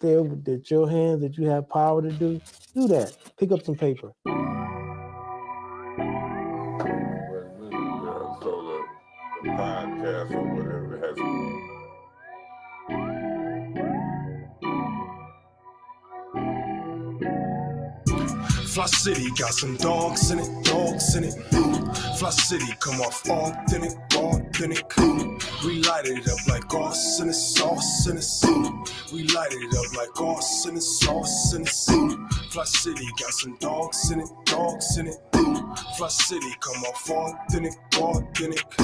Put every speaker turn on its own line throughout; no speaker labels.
there that your hands that you have power to do that. Pick up some paper.
So the podcast or whatever has.
Fli-City got some dogs in it, dogs in it. Fli-City come off authentic, authentic. We light it up like arson and sauce in it. We light it up like arson and sauce in it. Fli-City got some dogs in it, dogs in it. Fli-City come off authentic, authentic.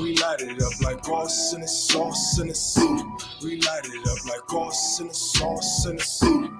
We light it up like arson and sauce in it. We light it up like arson and sauce in it.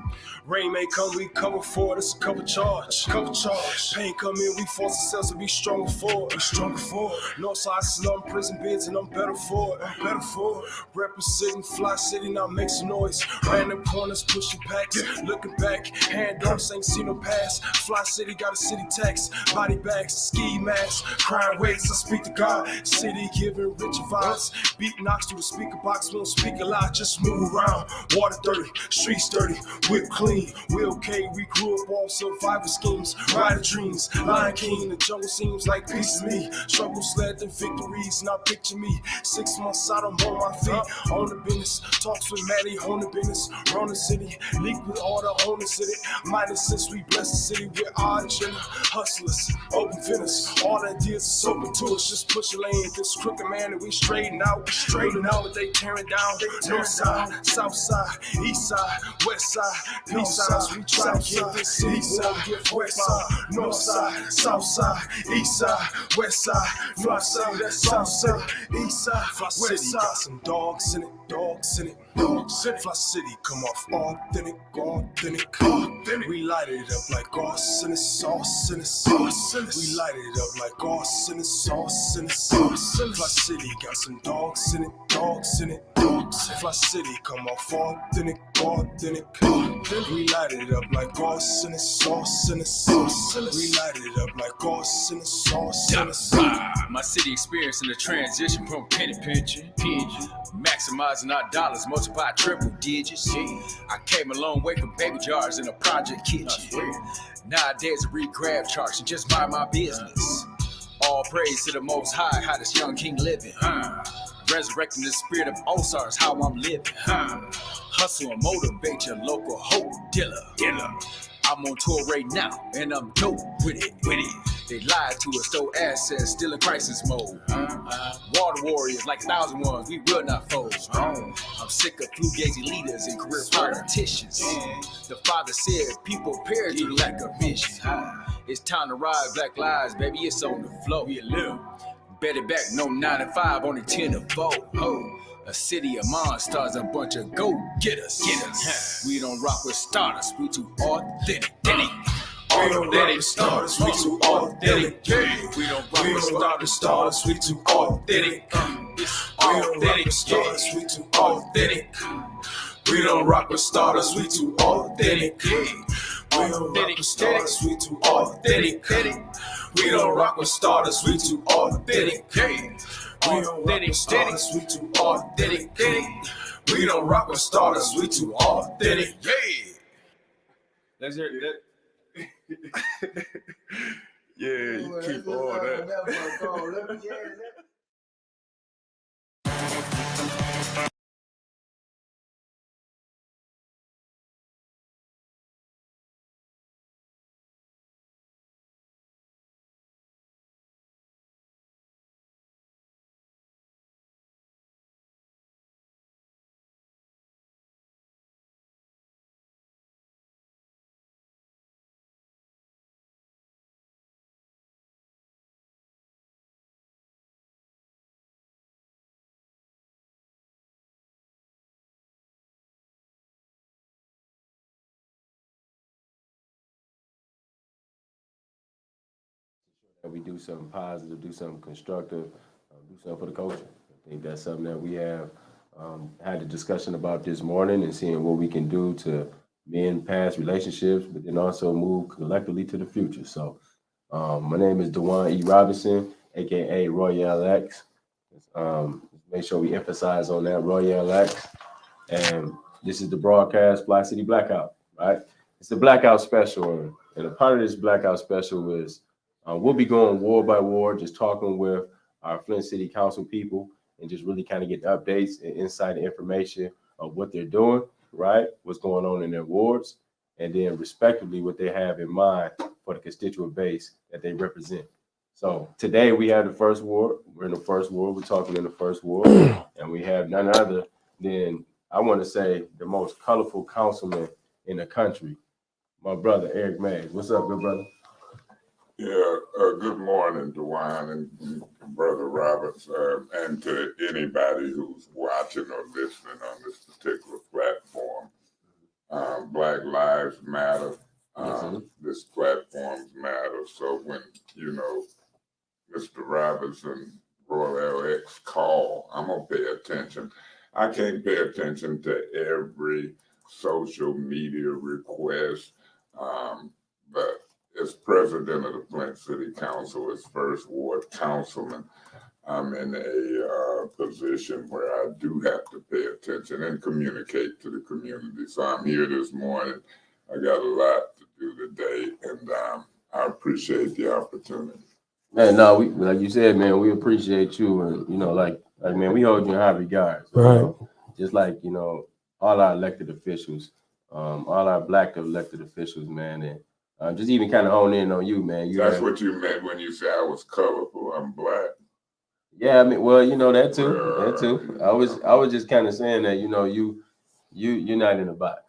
Rain may come, we cover for it, it's a cover charge. Cover charge. Pain come in, we force ourselves to be stronger for it. Be stronger for it. Northside slum, prison bids, and I'm better for it. I'm better for it. Representing Fli-City, now make some noise. Random corners, pushing packs, looking back. Hand ups, ain't seen no pass. Fli-City got a city tax. Body bags, ski masks. Crying waves, I speak to God. City giving rich vibes. Beat knocks through the speaker box, won't speak a lot, just move around. Water dirty, streets dirty, whip clean. We okay, we grew up on survival schemes, rider dreams, Lion King, the jungle seems like peace to me. Struggles led to victories, now picture me 6 months out, I'm on my feet, on the business, talks with Maddie, on the business, run the city, leak with all the owners in it, minus since we bless the city with our agenda, hustlers, open finish, all ideas is open to us, just push a lane, this crooked man and we straighten out, but they tearing down, north side, south side, east side, west side, peace signs, we try to get this city won't get west side, north side, south side, east side, west side, north side, south side, east side, Fli-City got some dogs in it, dogs in it, dogs in it. Fli-City come off authentic, authentic, authentic. We light it up like arson and sauce in it, sauce in it. We light it up like arson and sauce in it, sauce in it. Fli-City got some dogs in it, dogs in it, dogs in it. Fli-City come off authentic, authentic, authentic. We light it up like arson and sauce in it, sauce in it. We light it up like arson and sauce in it.
My city experiencing the transition from penny pinching, maximizing our dollars, multiply triple digits. I came a long way from baby jars in a project kitchen. Nowadays I read grab charts and just mind my business. All praise to the most high, how this young king living. Resurrecting the spirit of Osiris, how I'm living. Hustle and motivate your local hope dealer. I'm on tour right now, and I'm dope with it. They lied to us, stole assets, still in crisis mode. Water warriors like 1,001, we will not fold. I'm sick of fugazi leaders and career politicians. The father said people perish due to lack of vision. It's time to rise, black lives, baby, it's on the floor. Better back, no 9 to 5, only 10 to 4. A city of monsters, a bunch of go-getters. We don't rock with starters, we too authentic.
We don't rock with starters, we too authentic. We don't rock with starters, we too authentic. We don't rock with starters, we too authentic. We don't rock with starters, we too authentic. We don't rock with starters, we too authentic. We don't rock with starters, we too authentic. We don't rock with starters, we too authentic. We don't rock with starters, we too authentic.
Let's hear it.
Yeah, you keep all that.
That we do something positive, do something constructive, do something for the culture. I think that's something that we have had a discussion about this morning and seeing what we can do to mend past relationships, but then also move collectively to the future. So my name is Dewan E. Robinson, aka Royale X. Make sure we emphasize on that, Royale X. And This is the broadcast Fli-City Blackout, right? It's the blackout special, and a part of this blackout special is we'll be going ward by ward, just talking with our Flint City Council people and just really kind of get updates and insight and information of what they're doing, right? What's going on in their wards, and then respectively what they have in mind for the constituent base that they represent. So today we have the first ward. We're in the first ward. We're talking in the first ward, and we have none other than, I want to say, the most colorful councilman in the country, my brother Eric Mays. What's up, good brother?
Yeah, good morning, DeWine and Brother Roberts, and to anybody who's watching or listening on this particular platform. Black Lives Matter. This platforms matter. So when, Mr. Roberts and Royale X call, I'm going to pay attention. I can't pay attention to every social media request, but as president of the Flint City Council, as first ward councilman, I'm in a position where I do have to pay attention and communicate to the community. So I'm here this morning. I got a lot to do today, and I appreciate the opportunity.
Man, no, we, like you said, man, we appreciate you, and like man, we hold you in high regards, right? Just like all our elected officials, all our Black elected officials, man, and just even kind of hone in on you, man.
That's what you meant when you said I was colorful. I'm Black.
Yeah, I mean, well, that too. I was just kind of saying that, you're not in a box,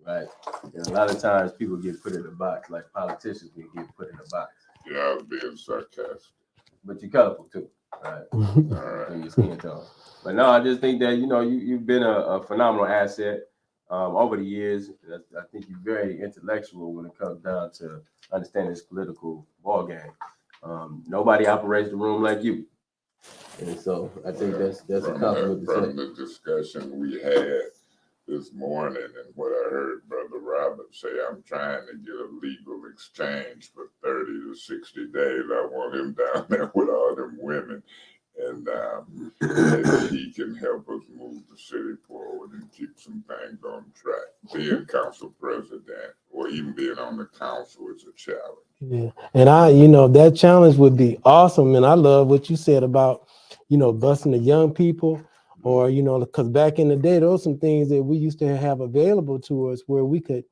right? And a lot of times people get put in a box, like politicians can get put in a box.
Yeah, I was being sarcastic.
But you're colorful too, right? All right. And your skin tone. But no, I just think that you've been a phenomenal asset over the years. I think you're very intellectual when it comes down to understanding this political ball game. Nobody operates the room like you. And so I think that's a compliment to say.
From the discussion we had this morning and what I heard Brother Robert say, I'm trying to get a legal exchange for 30 to 60 days. I want him down there with all them women, and maybe he can help us move the city forward and keep some things on track. Being council president or even being on the council is a challenge.
Yeah, and that challenge would be awesome. And I love what you said about, busing the young people, or, because back in the day, those some things that we used to have available to us where we could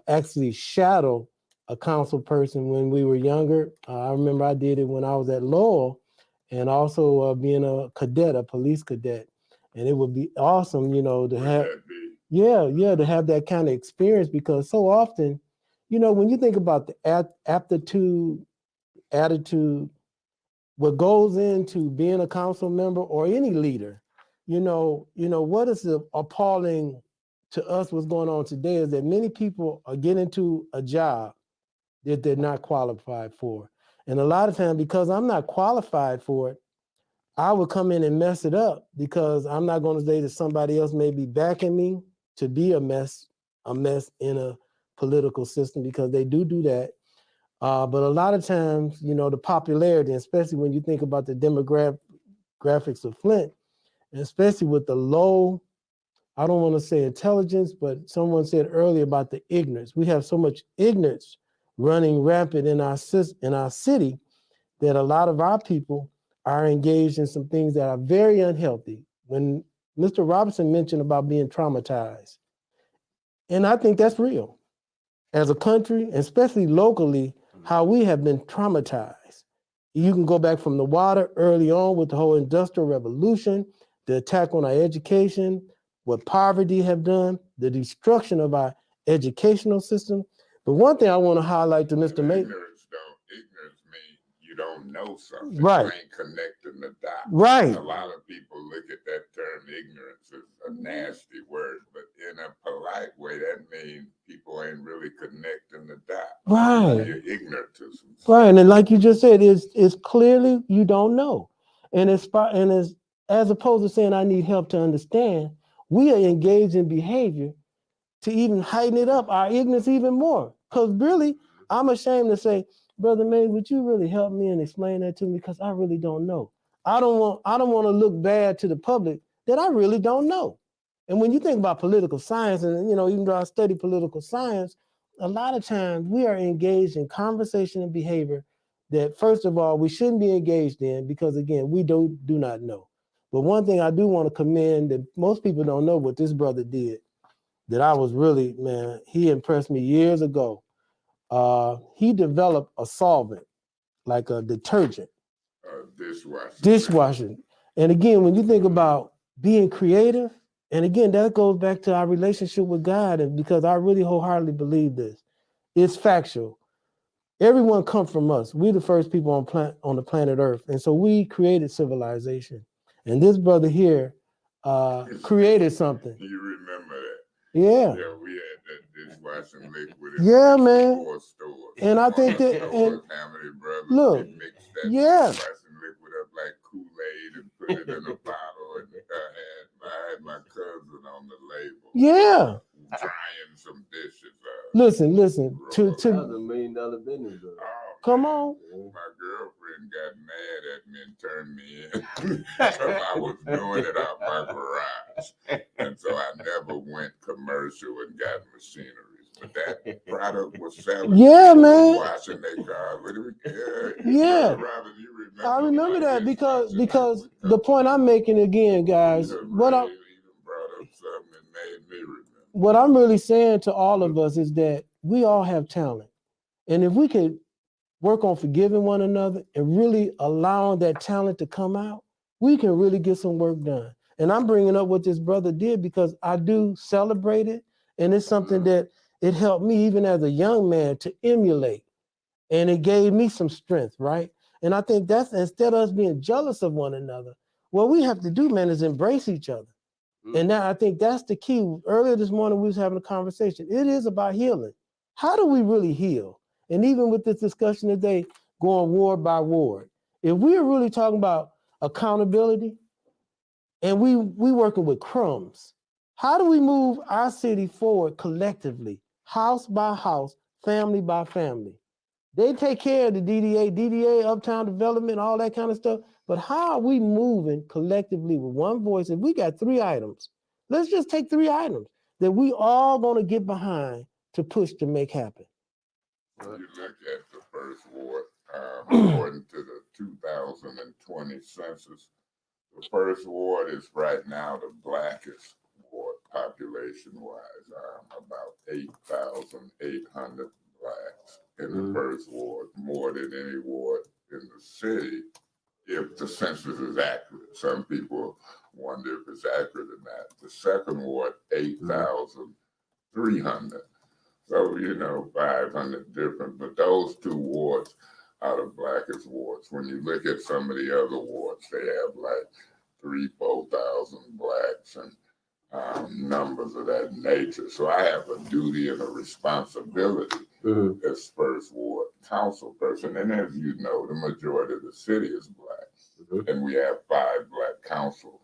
actually shadow a council person when we were younger. I remember I did it when I was at Lowell, and also being a cadet, a police cadet. And it would be awesome, to have, to have that kind of experience, because so often, when you think about the aptitude, attitude, what goes into being a council member or any leader, what is appalling to us, what's going on today, is that many people are getting into a job that they're not qualified for. And a lot of times, because I'm not qualified for it, I would come in and mess it up, because I'm not going to say that somebody else may be backing me to be a mess in a political system, because they do that. But a lot of times, the popularity, especially when you think about the demographics of Flint, and especially with the low, I don't want to say intelligence, but someone said earlier about the ignorance. We have so much ignorance running rampant in our city that a lot of our people are engaged in some things that are very unhealthy. When Mr. Robertson mentioned about being traumatized, and I think that's real. As a country, especially locally, how we have been traumatized. You can go back from the water early on with the whole Industrial Revolution, the attack on our education, what poverty have done, the destruction of our educational system. But one thing I want to highlight to Mr. May.
Ignorance means you don't know something.
Right.
You ain't connecting the dots.
Right.
A lot of people look at that term ignorance as a nasty word, but in a polite way, that means people ain't really connecting the dots.
Right.
You're ignorant to something.
Right. And like you just said, it's clearly you don't know. And as opposed to saying I need help to understand, we are engaged in behavior to even heighten it up, our ignorance even more. Because really, I'm ashamed to say, Brother May, would you really help me and explain that to me? Because I really don't know. I don't want to look bad to the public that I really don't know. And when you think about political science, and even though I study political science, a lot of times we are engaged in conversation and behavior that, first of all, we shouldn't be engaged in because, again, we do not know. But one thing I do want to commend that most people don't know what this brother did, that I was really, man, he impressed me years ago. He developed a solvent, like a detergent. Dishwashing. And again, when you think about being creative, and again, that goes back to our relationship with God, and because I really wholeheartedly believe this. It's factual. Everyone comes from us. We're the first people on the planet Earth. And so we created civilization. And this brother here created something.
You remember that?
Yeah.
Yeah, we had that dishwashing liquid.
Yeah, man.
Stores.
And I think that, and
Family Brothers,
look,
we mixed that
yeah.
dishwashing liquid up like Kool-Aid and put it in a bottle. And I had my cousin on the label.
Yeah.
Drying some dishes.
Listen.
That was $1 million business.
Come on.
My girlfriend got mad at me and turned me in because I was doing it out my garage. And so I never went commercial and got machineries. But that product was selling.
Yeah, man.
Washing their car.
Yeah.
Robert, you remember
I remember that because the point I'm making again, guys, what I'm really saying to all of us is that we all have talent. And if we could work on forgiving one another and really allowing that talent to come out, we can really get some work done. And I'm bringing up what this brother did because I do celebrate it. And it's something that it helped me even as a young man to emulate. And it gave me some strength, right? And I think that's, instead of us being jealous of one another, what we have to do, man, is embrace each other. And now I think that's the key. Earlier this morning, we was having a conversation. It is about healing. How do we really heal? And even with this discussion today, going ward by ward, if we are really talking about accountability and we working with crumbs, how do we move our city forward collectively, house by house, family by family? They take care of the DDA, uptown development, all that kind of stuff. But how are we moving collectively with one voice? If we got 3 items, let's just take 3 items that we all gonna get behind to push to make happen.
You look at the first ward, according to the 2020 census, the first ward is right now the blackest ward population-wise, about 8,800 blacks in the first ward, more than any ward in the city, if the census is accurate. Some people wonder if it's accurate or not. The second ward, 8,300. So, 500 different, but those 2 wards are the blackest wards. When you look at some of the other wards, they have like 3,000-4,000 blacks and numbers of that nature. So I have a duty and a responsibility as first ward council person. And as you know, the majority of the city is black. And we have 5 black council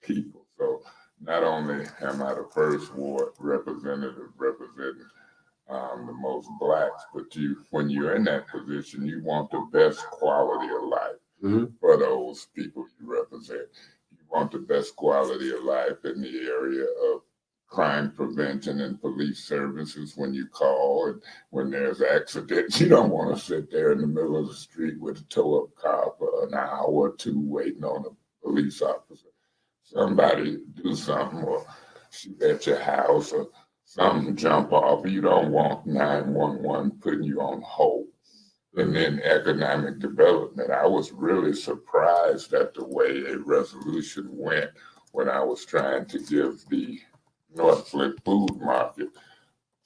people. So not only am I the first ward representative representing the most blacks, but when you're in that position, you want the best quality of life for those people you represent. You want the best quality of life in the area of crime prevention and police services when you call and when there's accidents. You don't want to sit there in the middle of the street with a tow-up car for an hour or 2 waiting on a police officer. Somebody do something or shoot at your house or something jump off. You don't want 911 putting you on hold. And then economic development. I was really surprised at the way a resolution went when I was trying to give the North Flint food market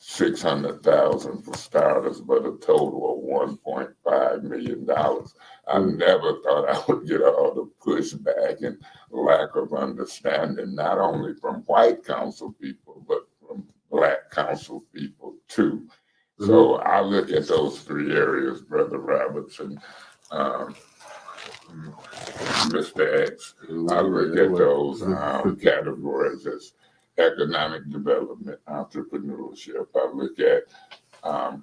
$600,000 for starters, but a total of $1.5 million. I never thought I would get all the pushback and lack of understanding, not only from white council people, but from black council people too. So I look at those 3 areas, Brother Roberts and Mr. X. I look at those categories as economic development, entrepreneurship. I look at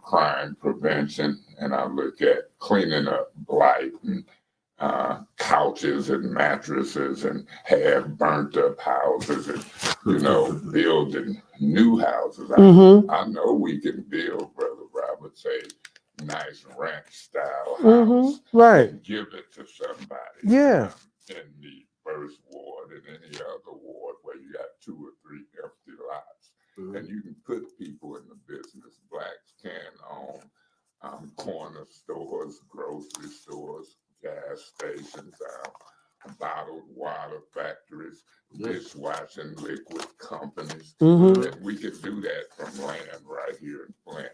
crime prevention, and I look at cleaning up blight and couches and mattresses and have burnt up houses and, you know, building new houses. I know we can build, Brother Roberts, a nice ranch style house
Right.
and give it to somebody.
Yeah.
In the first ward and any other ward where you got 2 or 3 empty lots. And you can put people in the business. Blacks can own corner stores, grocery stores, gas stations, bottled water factories, dishwashing liquid companies. And we could do that from land right here in Flint.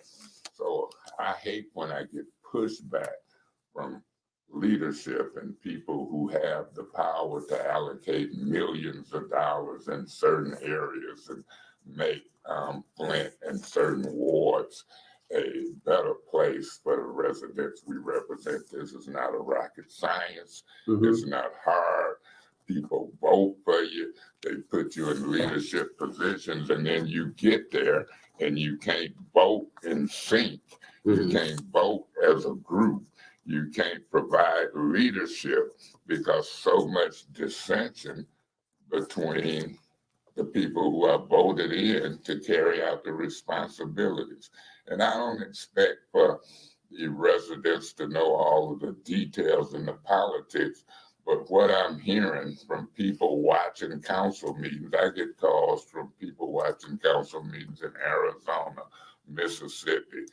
So I hate when I get pushback from leadership and people who have the power to allocate millions of dollars in certain areas and make Flint and certain wards a better place for the residents we represent. This is not a rocket science. It's not hard. People vote for you. They put you in leadership positions, and then you get there and you can't vote in sync. You can't vote as a group. You can't provide leadership because so much dissension between the people who are voted in to carry out the responsibilities. And I don't expect for the residents to know all of the details in the politics, but what I'm hearing from people watching council meetings, I get calls from people watching council meetings in Arizona, Mississippi,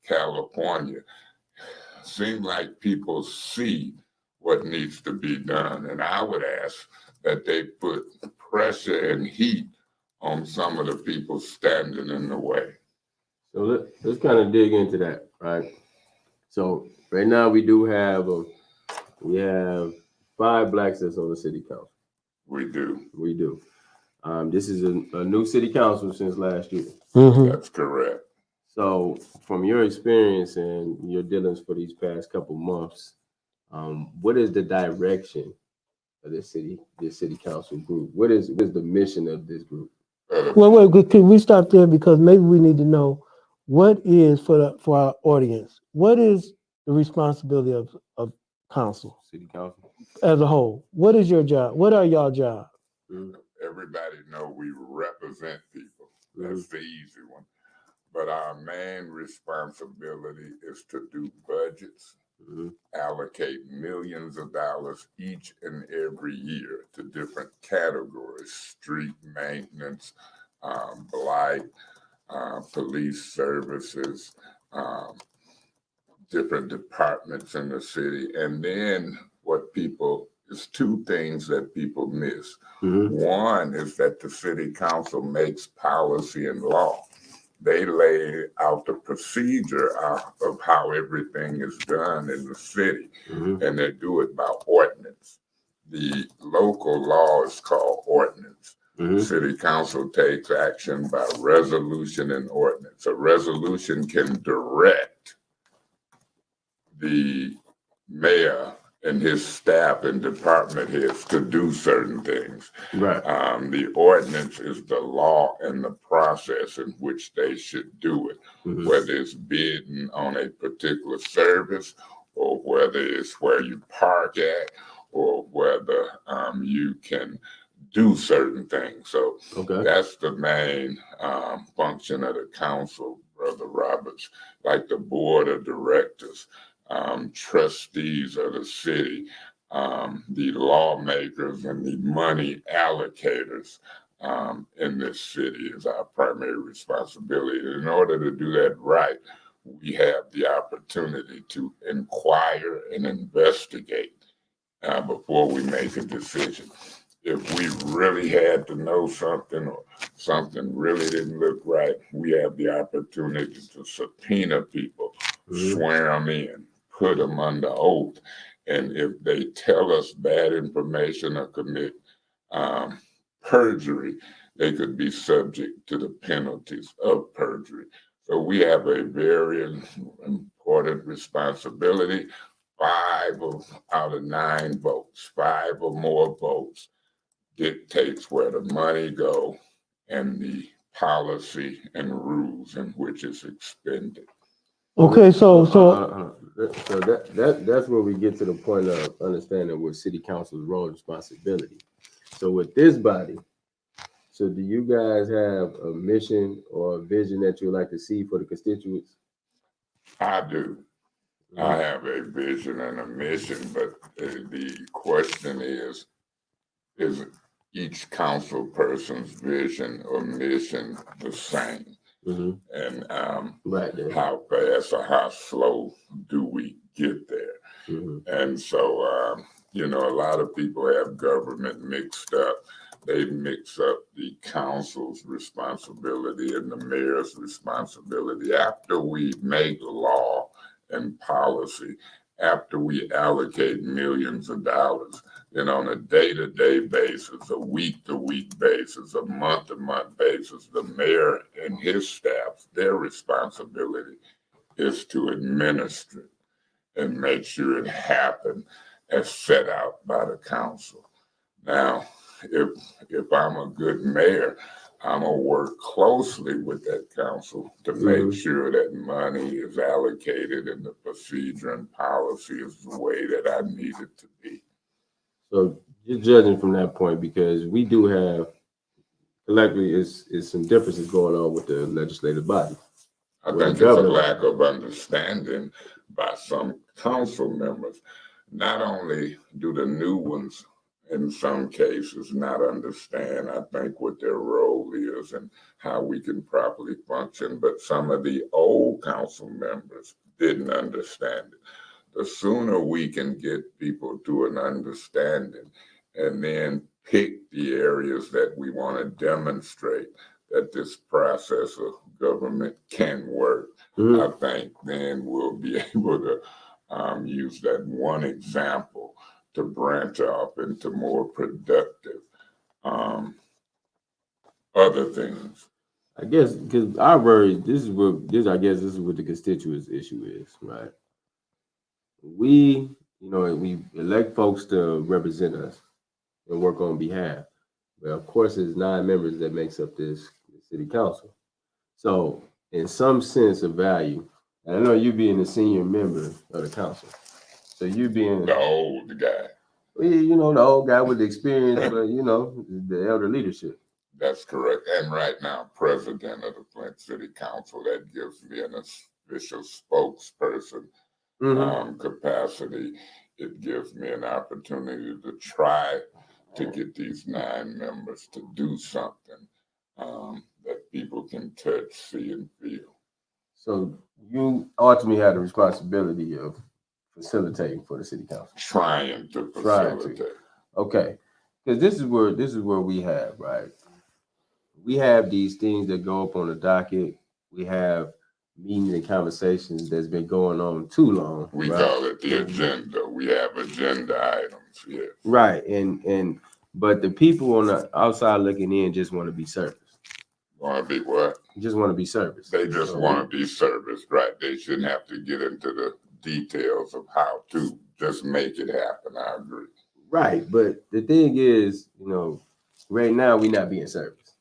California. Seem like people see what needs to be done. And I would ask that they put pressure and heat on some of the people standing in the way.
So let's kind of dig into that, right? So right now we have 5 blacks that's on the city council.
We do.
We do. This is a new city council since last year.
That's correct.
So from your experience and your dealings for these past couple months, what is the direction of this city council group? What is the mission of this group?
Well, wait, can we stop there, because maybe we need to know what is for our audience. What is the responsibility of council,
City council
as a whole? What is your job? What are y'all jobs?
Everybody know we represent people. That's the easy one. But our main responsibility is to do budgets, allocate millions of dollars each and every year to different categories: street maintenance, blight, police services, different departments in the city. And then there's 2 things that people miss. One is that the city council makes policy and law. They lay out the procedure of how everything is done in the city, and they do it by ordinance. The local law is called ordinance. City council takes action by resolution and ordinance. A resolution can direct the mayor and his staff and department heads to do certain things.
Right.
The ordinance is the law and the process in which they should do it, whether it's bidding on a particular service, or whether it's where you park at, or whether you can do certain things. So that's the main function of the council, Brother Roberts, like the board of directors, trustees of the city, the lawmakers and the money allocators in this city is our primary responsibility. In order to do that right, we have the opportunity to inquire and investigate before we make a decision. If we really had to know something, or something really didn't look right, we have the opportunity to subpoena people, swear them in, put them under oath. And if they tell us bad information or commit perjury, they could be subject to the penalties of perjury. So we have a very important responsibility. 5 out of 9 votes, 5 or more votes, dictates where the money go and the policy and rules in which it's expended.
Okay, so
that's where we get to the point of understanding what city council's role and responsibility. So with this body, so do you guys have a mission or a vision that you would like to see for the constituents?
I do. I have a vision and a mission, but the question is each council person's vision or mission the same?
Mm-hmm.
And
Right there.
how fast or how slow do we get there?
Mm-hmm.
And so, you know, a lot of people have government mixed up. They mix up the council's responsibility and the mayor's responsibility after we make law and policy, after we allocate millions of dollars. And on a day-to-day basis, a week-to-week basis, a month-to-month basis, the mayor and his staff, their responsibility is to administer and make sure it happened as set out by the council. Now, if I'm a good mayor, I'm gonna work closely with that council to make sure that money is allocated and the procedure and policy is the way that I need it to be.
So you're judging from that point because we do have collectively is some differences going on with the legislative body.
I think it's a lack of understanding by some council members. Not only do the new ones in some cases not understand, I think, what their role is and how we can properly function, but some of the old council members didn't understand it. The sooner we can get people to an understanding and then pick the areas that we want to demonstrate that this process of government can work, I think then we'll be able to use that one example to branch off into more productive other things.
I guess because our worry, this is what the constituents' issue is, right? We, we elect folks to represent us and work on behalf. But of course, there's 9 members that makes up this city council. So, in some sense of value, and I know you being a senior member of the council, so you being
the old guy.
Well, the old guy with the experience, but the elder leadership.
That's correct. And right now, president of the Flint City Council, that gives me an official spokesperson capacity. It gives me an opportunity to try to get these 9 members to do something that people can touch, see, and feel.
So you ultimately have the responsibility of facilitating for the city council.
Trying to facilitate.
Okay, because this is where we have, right? We have these things that go up on the docket. We have meetings and conversations that's been going on too long.
We call it the agenda. We have agenda items, yes.
Right, but the people on the outside looking in just want to be serviced.
Want to be what?
Just want to be serviced.
They just want to be serviced, right? They shouldn't have to get into the details of how to just make it happen. I agree.
Right, but the thing is, right now we're not being serviced.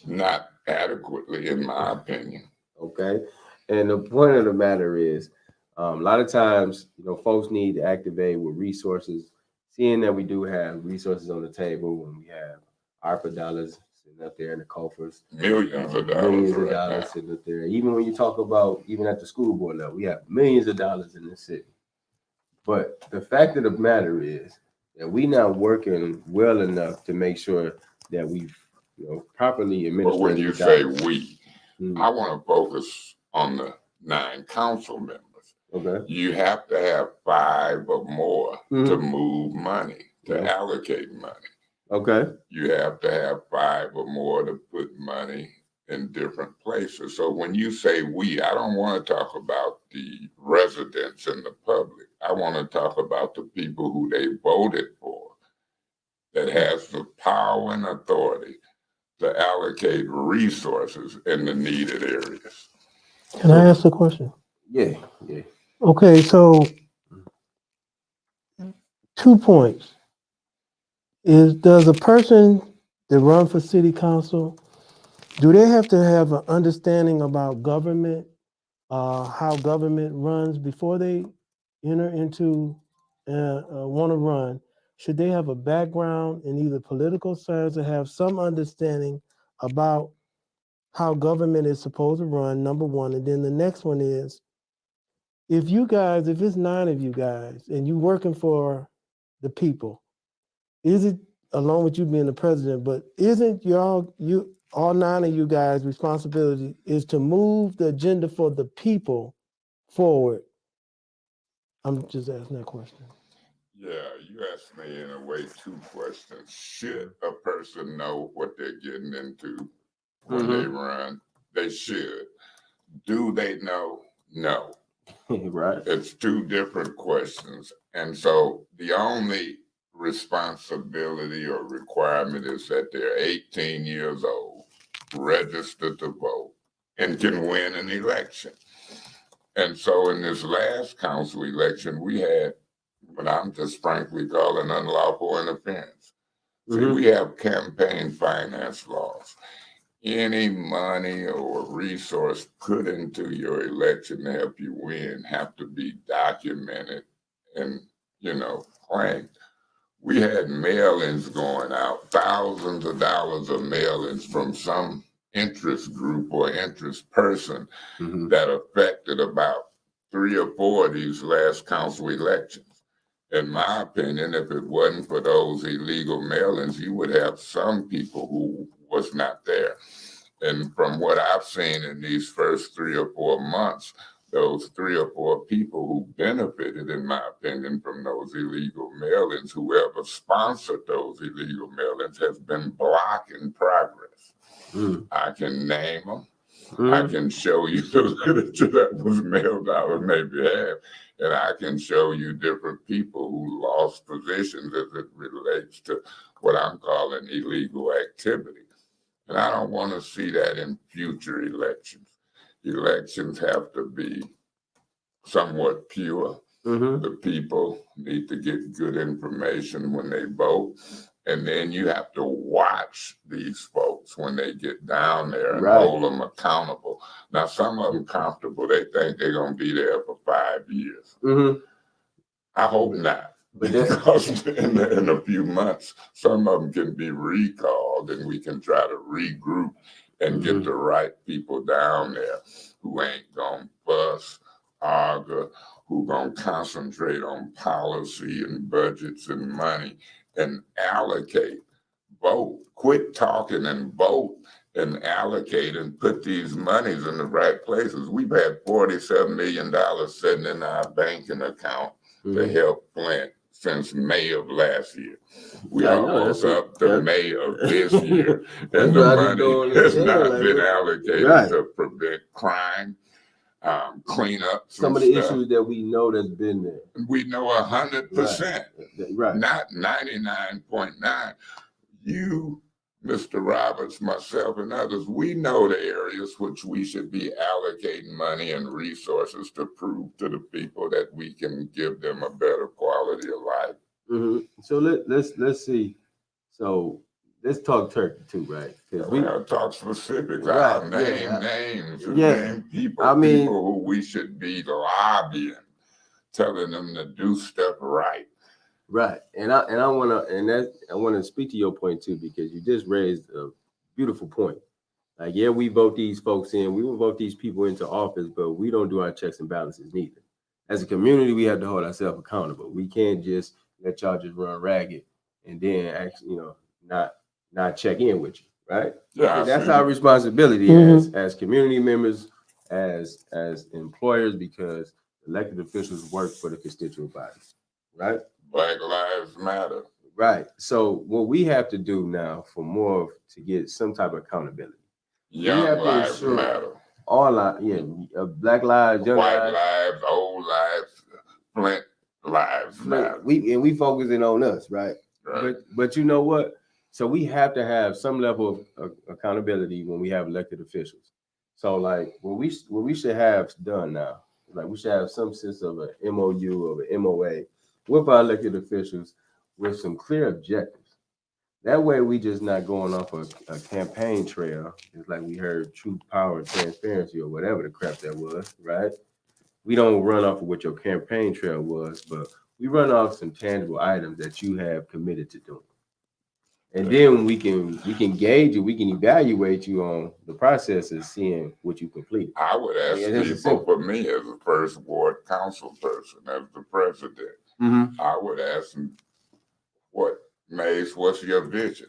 Not adequately, in my opinion.
Okay, and the point of the matter is, a lot of times, folks need to activate with resources. Seeing that we do have resources on the table when we have ARPA dollars sitting up there in the coffers,
millions of dollars
sitting up there. Even when you talk about even at the school board level, we have millions of dollars in this city. But the fact of the matter is that we're not working well enough to make sure that we've properly administered.
But when you say we, I want to focus on the 9 council members.
Okay.
You have to have 5 or more to move money, to allocate money.
Okay.
You have to have 5 or more to put money in different places. So when you say we, I don't want to talk about the residents and the public. I want to talk about the people who they voted for, that has the power and authority to allocate resources in the needed areas.
Can I ask a question?
Yeah.
Okay, so 2 points. Does a person that run for city council, do they have to have an understanding about government, how government runs before they enter into want to run, should they have a background in either political science or have some understanding about how government is supposed to run, number one. And then the next one is, if it's 9 of you guys and you working for the people, is it, along with you being the president, but isn't all 9 of you guys' responsibility is to move the agenda for the people forward? I'm just asking that question.
Yeah, you asked me in a way 2 questions. Should a person know what they're getting into when they run? They should. Do they know? No.
Right.
It's 2 different questions. And so the only responsibility or requirement is that they're 18 years old, registered to vote, and can win an election. And so in this last council election, we had what I'm just frankly calling unlawful interference. See, we have campaign finance laws. Any money or resource put into your election to help you win have to be documented and, claimed. We had mail-ins going out, thousands of dollars of mail-ins from some interest group or interest person that affected about 3 or 4 of these last council elections. In my opinion, if it wasn't for those illegal mail-ins, you would have some people who was not there. And from what I've seen in these first 3 or 4 months, those 3 or 4 people who benefited, in my opinion, from those illegal mail-ins, whoever sponsored those illegal mail-ins has been blocking progress. I can name them. I can show you the literature that was mailed out, or maybe half, and I can show you different people who lost positions as it relates to what I'm calling illegal activity. And I don't want to see that in future elections. Elections have to be somewhat pure. The people need to get good information when they vote. And then you have to watch these folks when they get down there and hold them accountable. Now, some of them comfortable. They think they're going to be there for 5 years. I hope not. Because in a few months, some of them can be recalled and we can try to regroup and get the right people down there who ain't going to fuss, argue, who going to concentrate on policy and budgets and money and allocate, vote, quit talking and vote and allocate and put these monies in the right places. We've had $47 million sitting in our banking account to help Flint since May of last year. We almost up to May of this year, and the money has not been allocated to prevent crime, clean up
some of the issues that we know that's been there.
We know 100%, not 99.9. You, Mr. Roberts, myself, and others, we know the areas which we should be allocating money and resources to prove to the people that we can give them a better quality of life.
So let's see. So let's talk turkey too, right?
Because we gotta talk specifics. I'll name names and name people, people who we should be lobbying, telling them to do stuff right.
Right, and I wanna speak to your point too, because you just raised a beautiful point. Like, yeah, we vote these folks in, we will vote these people into office, but we don't do our checks and balances neither. As a community, we have to hold ourselves accountable. We can't just let y'all just run ragged and then actually, not check in with you, right? Yeah, that's our responsibility as community members, as employers, because elected officials work for the constituent bodies, right?
Black Lives Matter.
Right. So what we have to do now to get some type of accountability.
Young lives matter.
All Black lives, young
white lives, old lives, Flint lives matter.
We focusing on us, right? But you know what? So we have to have some level of accountability when we have elected officials. So like what we should have done now, like we should have some sense of an MOU or an MOA with our elected officials with some clear objectives. That way, we just not going off a campaign trail. It's like we heard truth, power, transparency, or whatever the crap that was, right? We don't run off of what your campaign trail was, but we run off some tangible items that you have committed to doing. And then we can gauge you, we can evaluate you on the process of seeing what you completed.
I would ask people, for me as a first ward council person, as the president, I would ask them, what's your vision?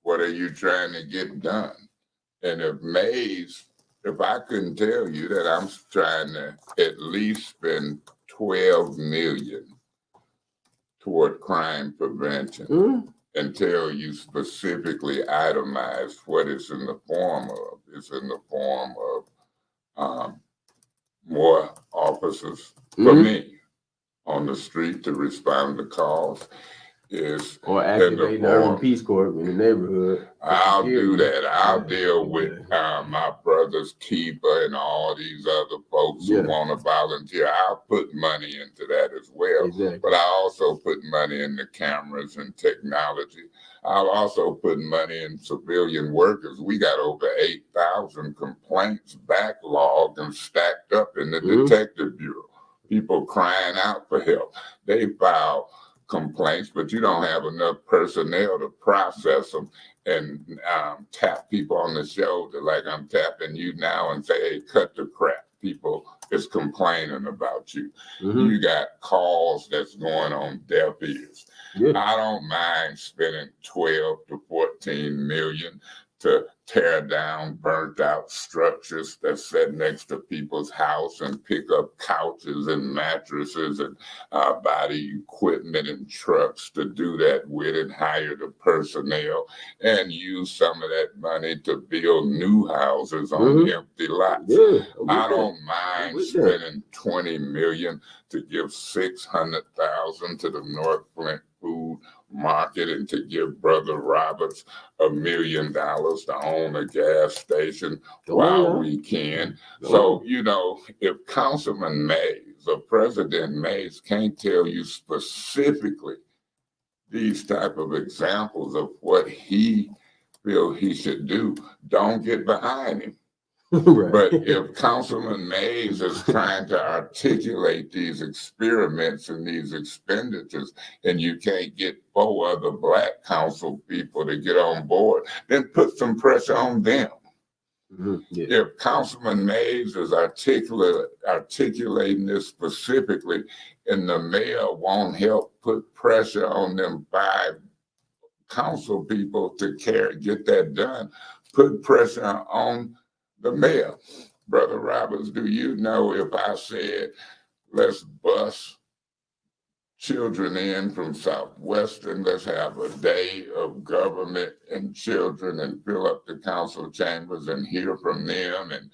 What are you trying to get done? And if I couldn't tell you that I'm trying to at least spend $12 million toward crime prevention and tell you specifically itemized what it's in the form of. It's in the form of more officers for me on the street to respond to calls.
Or activating urban peace corps in the neighborhood.
I'll do that. I'll deal with my brother's keeper and all these other folks who want to volunteer. I'll put money into that as well.
Exactly.
But I also put money in the cameras and technology. I'll also put money in civilian workers. We got over 8,000 complaints backlogged and stacked up in the detective bureau. People crying out for help. They file complaints, but you don't have enough personnel to process them and tap people on the shoulder like I'm tapping you now and say, hey, cut the crap. People is complaining about you. You got calls that's going on deaf ears. I don't mind spending 12 to 14 million to tear down burnt out structures that sit next to people's house and pick up couches and mattresses and buy the equipment and trucks to do that with and hire the personnel and use some of that money to build new houses on empty lots. I don't mind spending 20 million to give 600,000 to the North Flint Food Market and to give Brother Roberts $1 million to own a gas station while we can. So, if Councilman Mays or President Mays can't tell you specifically these type of examples of what he feels he should do, don't get behind him. But if Councilman Mays is trying to articulate these experiments and these expenditures, and you can't get 4 other Black council people to get on board, then put some pressure on them. If Councilman Mays is articulating this specifically, and the mayor won't help put pressure on them 5 council people to get that done, put pressure on the mayor. Brother Roberts, do you know if I said, let's bus children in from Southwestern, let's have a day of government and children and fill up the council chambers and hear from them, and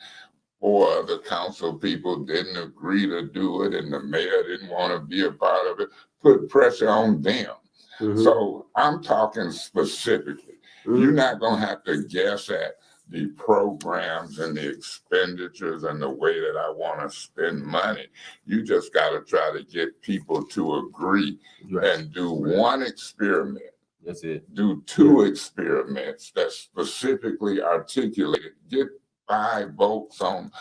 4 other council people didn't agree to do it and the mayor didn't want to be a part of it, put pressure on them. So I'm talking specifically. You're not going to have to guess at the programs and the expenditures and the way that I want to spend money. You just got to try to get people to agree and do 1 experiment.
That's it.
Do 2 experiments that's specifically articulated. Get 5 votes on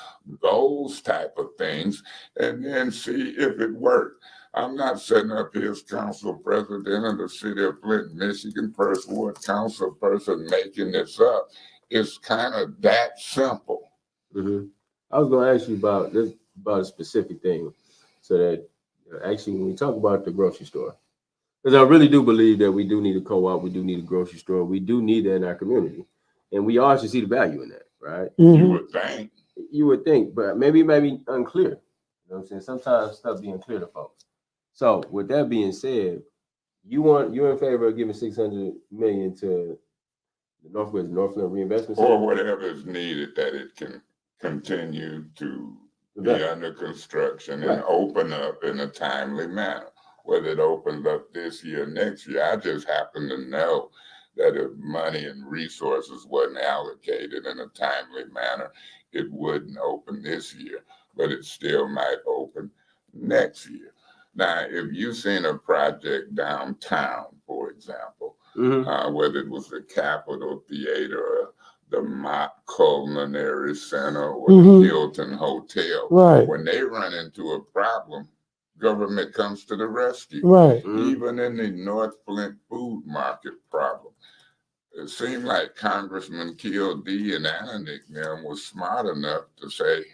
those type of things and then see if it worked. I'm not sitting up here as council president of the city of Flint, Michigan, first ward council person making this up. It's kind of that simple.
I was going to ask you about a specific thing, so that actually when we talk about the grocery store, because I really do believe that we do need a co-op, we do need a grocery store, we do need that in our community, and we all should see the value in that, right?
You would think.
You would think, but maybe unclear. You know what I'm saying? Sometimes stuff be unclear to folks. So with that being said, you're in favor of giving $600 million to the Northland Reinvestment Center?
Or whatever is needed that it can continue to be under construction and open up in a timely manner. Whether it opens up this year, next year, I just happen to know that if money and resources wasn't allocated in a timely manner, it wouldn't open this year, but it still might open next year. Now, if you've seen a project downtown, for example, whether it was the Capitol Theater or the Mott Culinary Center or the Hilton Hotel.
Right.
When they run into a problem, government comes to the rescue.
Right.
Even in the North Flint food market problem, it seemed like Congressman Kildee and Ananick them was smart enough to say,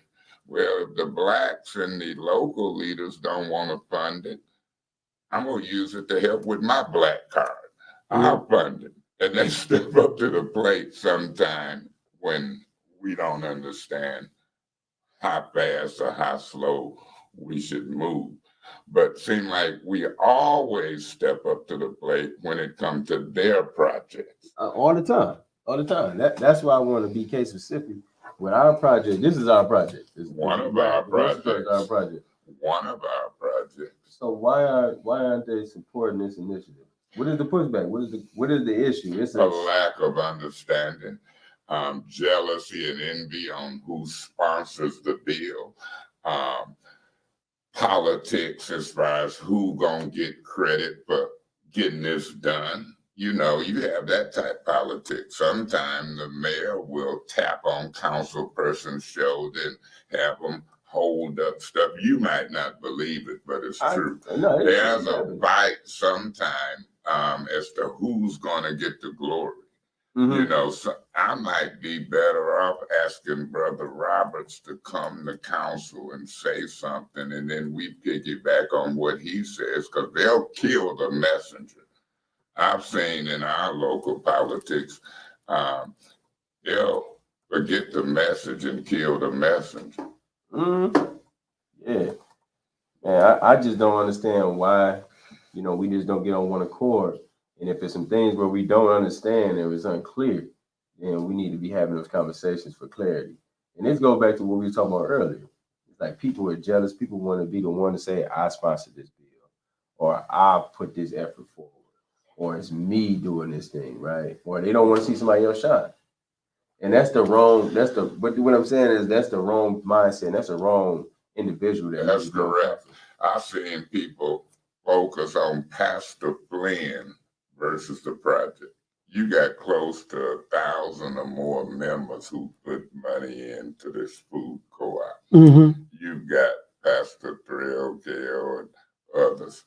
well, if the blacks and the local leaders don't want to fund it, I'm going to use it to help with my black card. I'll fund it. And they step up to the plate sometime when we don't understand how fast or how slow we should move. But seem like we always step up to the plate when it comes to their projects.
All the time. That's why I want to be case specific with our project. This is our project.
One of our projects.
Our project.
One of our projects.
So why aren't they supporting this initiative? What is the pushback? What is the issue? It's
a lack of understanding, jealousy and envy on who sponsors the bill, politics as far as who gonna get credit for getting this done. You know, you have that type of politics. Sometimes the mayor will tap on council person's shoulder and have them hold up stuff. You might not believe it, but it's true. There's a fight sometime as to who's going to get the glory. You know, so I might be better off asking Brother Roberts to come to council and say something, and then we piggyback on what he says, because they'll kill the messenger. I've seen in our local politics, they'll forget the message and kill the messenger.
Yeah. Man, I just don't understand why, you know, we just don't get on one accord. And if there's some things where we don't understand or it's unclear, then we need to be having those conversations for clarity. And this goes back to what we were talking about earlier. It's like people are jealous. People want to be the one to say, I sponsored this bill, or I put this effort forward, or it's me doing this thing, right? Or they don't want to see somebody else shine. And but what I'm saying is that's the wrong mindset. That's the wrong individual.
That's correct. I've seen people focus on Pastor Flynn versus the project. You got close to 1,000 or more members who put money into this food co-op. You've got Pastor Thrill, Gail, and others.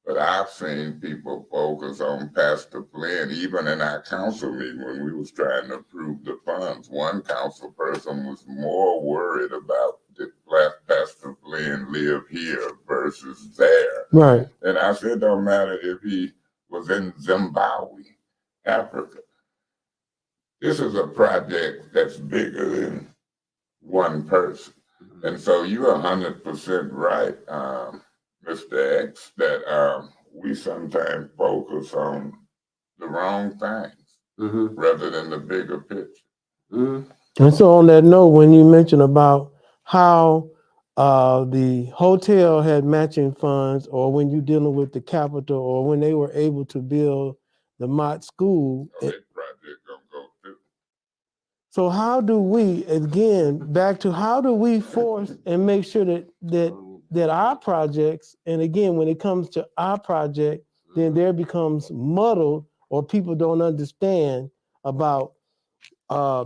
But I've seen people focus on Pastor Flynn, even in our council meeting when we was trying to approve the funds. One council person was more worried about did Pastor Flynn live here versus there.
Right.
And I said, it don't matter if he was in Zimbabwe, Africa. This is a project that's bigger than one person. And so you're 100% right, Mr. X, that we sometimes focus on the wrong things rather than the bigger picture.
And so on that note, when you mentioned about how the hotel had matching funds, or when you're dealing with the Capitol, or when they were able to build the Mott School.
So that project gonna go through.
So how do we, again, back to how do we force and make sure that our projects, and again, when it comes to our project, then there becomes muddled, or people don't understand about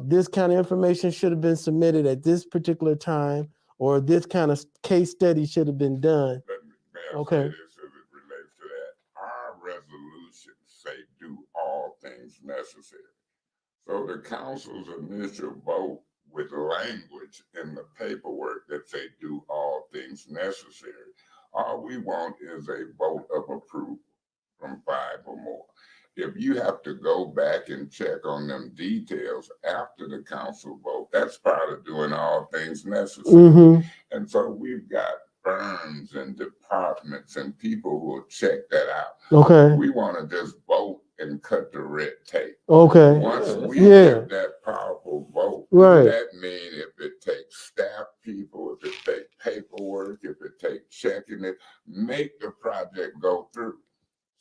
this kind of information should have been submitted at this particular time, or this kind of case study should have been done.
Okay. This as it relates to that. Our resolutions say do all things necessary. So the council's initial vote with language in the paperwork that say do all things necessary, all we want is a vote of approval from 5 or more. If you have to go back and check on them details after the council vote, that's part of doing all things necessary. And so we've got firms and departments and people who will check that out.
Okay.
We want to just vote and cut the red tape.
Okay.
Once we get that powerful vote, that means if it takes staff people, if it takes paperwork, if it takes checking it, make the project go through.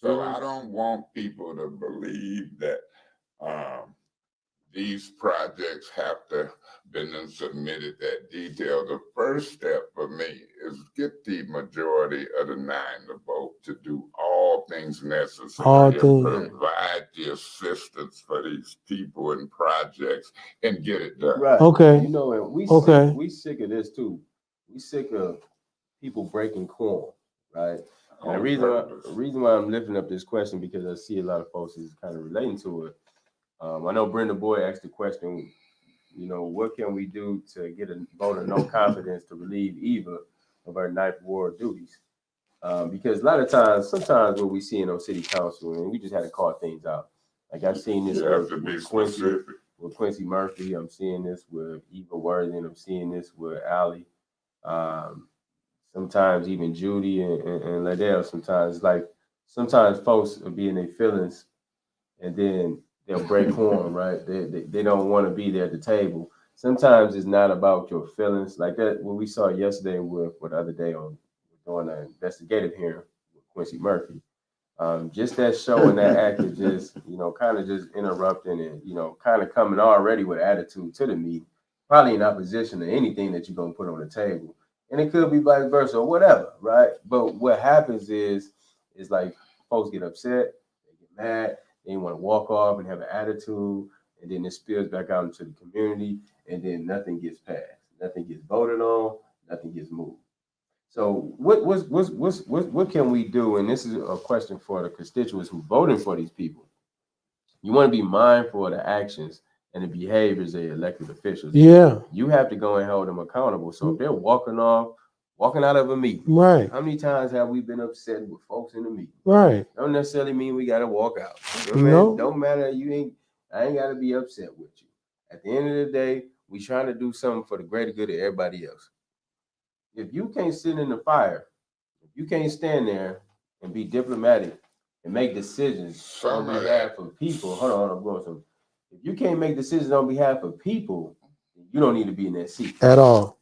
So I don't want people to believe that these projects have to been submitted that detail. The first step for me is get the majority of the 9 to vote to do all things necessary
All
to
things.
provide the assistance for these people and projects and get it done.
Right.
Okay.
You know, and we sick of this too. We sick of people breaking quorum, right? And the reason why I'm lifting up this question, because I see a lot of folks is kind of relating to it. I know Brenda Boyd asked the question, you know, what can we do to get a vote of no confidence to relieve Eva of her 9th ward duties? Because a lot of times, sometimes what we see in city council, and we just had to call things out. Like I've seen this with Quincy Murphy. I'm seeing this with Eva Worthing. I'm seeing this with Allie. Sometimes even Judy and Liddell. Sometimes folks will be in their feelings, and then they'll break quorum, right? They don't want to be there at the table. Sometimes it's not about your feelings, like that. What we saw yesterday with the other day on doing an investigative hearing with Quincy Murphy. Just that show and that act of just, kind of just interrupting and, kind of coming already with attitude to the meeting, probably in opposition to anything that you're going to put on the table. And it could be vice versa or whatever, right? But what happens is like folks get upset, they get mad, they want to walk off and have an attitude, and then it spills back out into the community, and then nothing gets passed, nothing gets voted on, nothing gets moved. So what can we do? And this is a question for the constituents who voting for these people. You want to be mindful of the actions and the behaviors of elected officials.
Yeah.
You have to go and hold them accountable. So if they're walking out of a meeting,
Right.
how many times have we been upset with folks in the meeting?
Right.
Don't necessarily mean we got to walk out. Don't matter. I ain't got to be upset with you. At the end of the day, we trying to do something for the greater good of everybody else. If you can't sit in the fire, if you can't stand there and be diplomatic and make decisions on behalf of people, hold on, I'm going something. If you can't make decisions on behalf of people, you don't need to be in that seat
at all.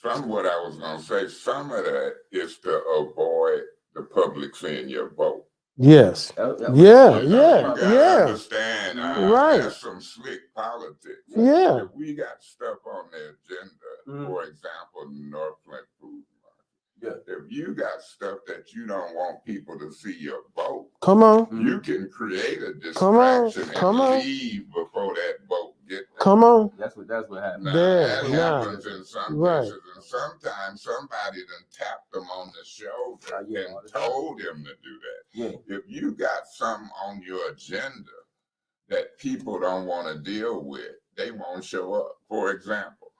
What I was going to say, some of that is to avoid the public seeing your vote.
Yes.
You gotta understand,
right.
That's some slick politics.
Yeah.
If we got stuff on the agenda, for example, North Flint Food Market. Yeah. If you got stuff that you don't want people to see your vote,
come on.
You can create a distraction and leave before that vote gets there.
Come on.
That's what happens.
That happens in some places, and sometimes somebody done tapped them on the shoulder and told them to do that. Yeah. If you got something on your agenda that people don't want to deal with, they won't show up. For example,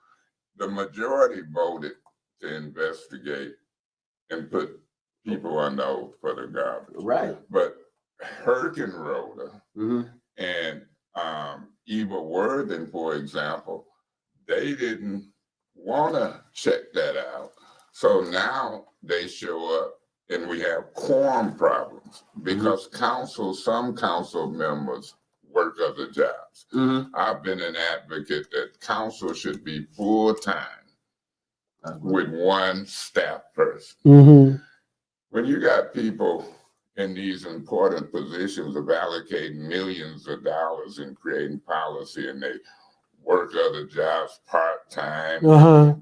the majority voted to investigate and put people on oath for the garbage.
Right.
But Hurricane Rhoda and Eva Worthing, for example, they didn't want to check that out. So now they show up and we have quorum problems because some council members work other jobs. I've been an advocate that council should be full-time with one staff person. When you got people in these important positions of allocating millions of dollars in creating policy and they work other jobs part-time,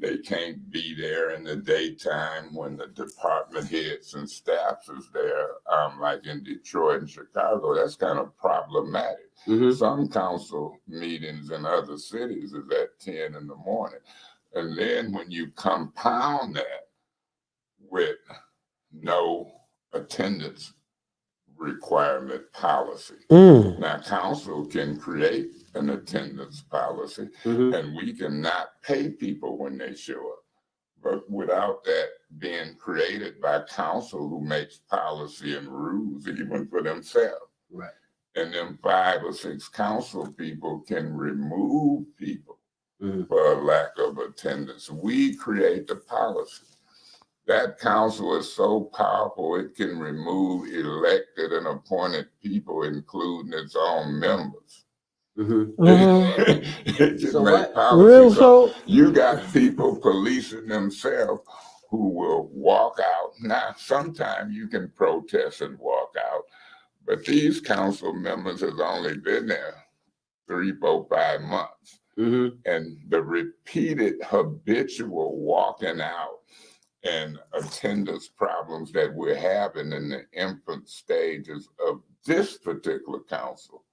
they can't be there in the daytime when the department heads and staffs is there, like in Detroit and Chicago, that's kind of problematic. Some council meetings in other cities is at 10 in the morning. And then when you compound that with no attendance requirement policy. Now, council can create an attendance policy and we cannot pay people when they show up. But without that being created by council who makes policy and rules even for themselves.
Right.
And then 5 or 6 council people can remove people for a lack of attendance. We create the policy. That council is so powerful, it can remove elected and appointed people, including its own members. It can make policy. So you got people policing themselves who will walk out. Now, sometimes you can protest and walk out, but these council members has only been there 3, 4, 5 months. And the repeated habitual walking out and attendance problems that we're having in the infant stages of this particular council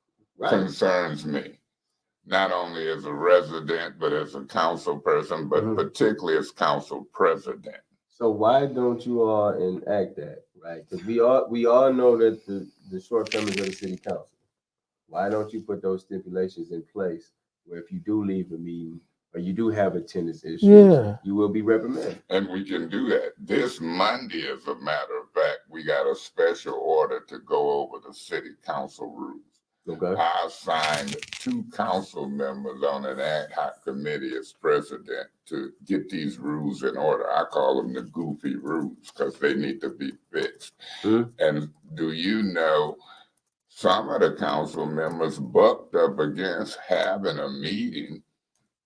concerns me. Not only as a resident, but as a council person, but particularly as council president.
So why don't you all enact that, right? Because we all know that the shortcomings of the city council. Why don't you put those stipulations in place where if you do leave a meeting or you do have attendance issues, you will be reprimanded?
And we can do that. This Monday, as a matter of fact, we got a special order to go over the city council rules.
Okay.
I assigned 2 council members on an ad hoc committee as president to get these rules in order. I call them the goofy rules because they need to be fixed. And do you know, some of the council members bucked up against having a meeting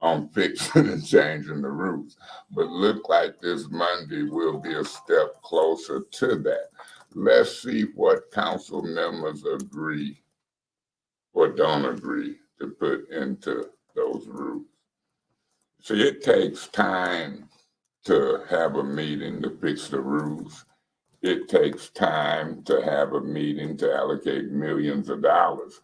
on fixing and changing the rules. But look like this Monday will be a step closer to that. Let's see what council members agree or don't agree to put into those rules. See, it takes time to have a meeting to fix the rules. It takes time to have a meeting to allocate millions of dollars.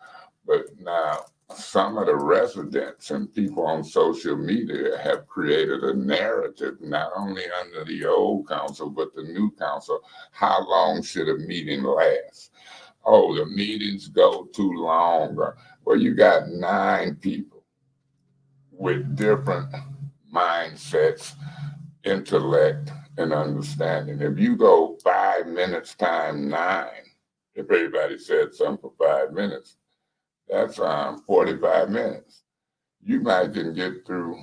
But now some of the residents and people on social media have created a narrative, not only under the old council, but the new council. How long should a meeting last? Oh, the meetings go too long. Well, you got 9 people with different mindsets, intellect, and understanding. If you go 5 minutes time 9, if everybody said something for 5 minutes, that's 45 minutes. You might can get through